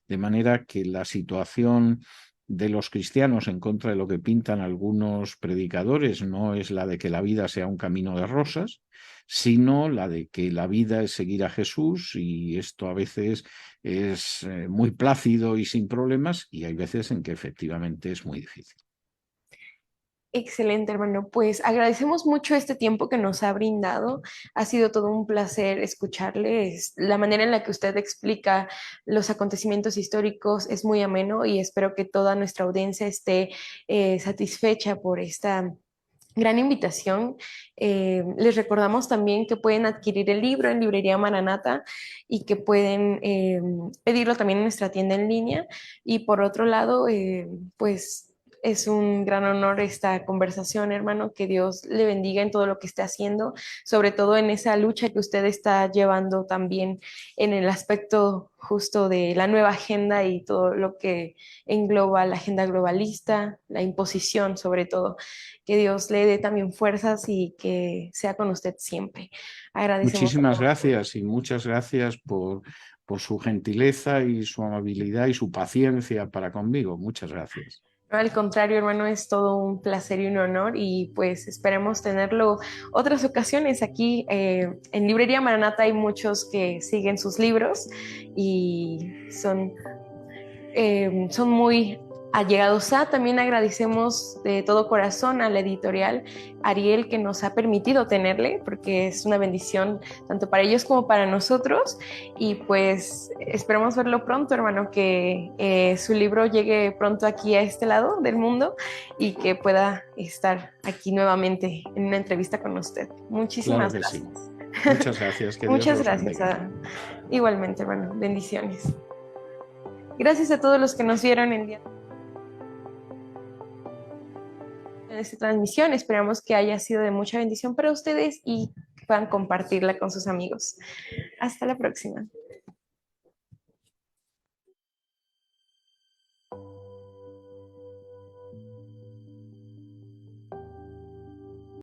De manera que la situación de los cristianos en contra de lo que pintan algunos predicadores no es la de que la vida sea un camino de rosas, sino la de que la vida es seguir a Jesús, y esto a veces es muy plácido y sin problemas, y hay veces en que efectivamente es muy difícil. Excelente, hermano. Pues agradecemos mucho este tiempo que nos ha brindado. Ha sido todo un placer escucharle. La manera en la que usted explica los acontecimientos históricos es muy ameno, y espero que toda nuestra audiencia esté satisfecha por esta gran invitación. Les recordamos también que pueden adquirir el libro en Librería Maranata, y que pueden pedirlo también en nuestra tienda en línea. Y por otro lado, pues es un gran honor esta conversación, hermano. Que Dios le bendiga en todo lo que esté haciendo, sobre todo en esa lucha que usted está llevando también en el aspecto justo de la nueva agenda y todo lo que engloba la agenda globalista, la imposición sobre todo. Que Dios le dé también fuerzas y que sea con usted siempre. Agradecemos. Muchísimas gracias, y muchas gracias por su gentileza y su amabilidad y su paciencia para conmigo. Muchas gracias. No, al contrario, hermano, es todo un placer y un honor, y pues esperemos tenerlo otras ocasiones aquí. En Librería Maranata hay muchos que siguen sus libros y son muy allegados a. También agradecemos de todo corazón a la editorial Ariel, que nos ha permitido tenerle, porque es una bendición tanto para ellos como para nosotros. Y pues esperemos verlo pronto, hermano, que su libro llegue pronto aquí a este lado del mundo, y que pueda estar aquí nuevamente en una entrevista con usted. Claro Muchísimas que sí. gracias. Muchas gracias. Que Dios Muchas los gracias. bendiga. Igualmente, hermano. Bendiciones. Gracias a todos los que nos vieron el día de esta transmisión. Esperamos que haya sido de mucha bendición para ustedes y puedan compartirla con sus amigos. Hasta la próxima.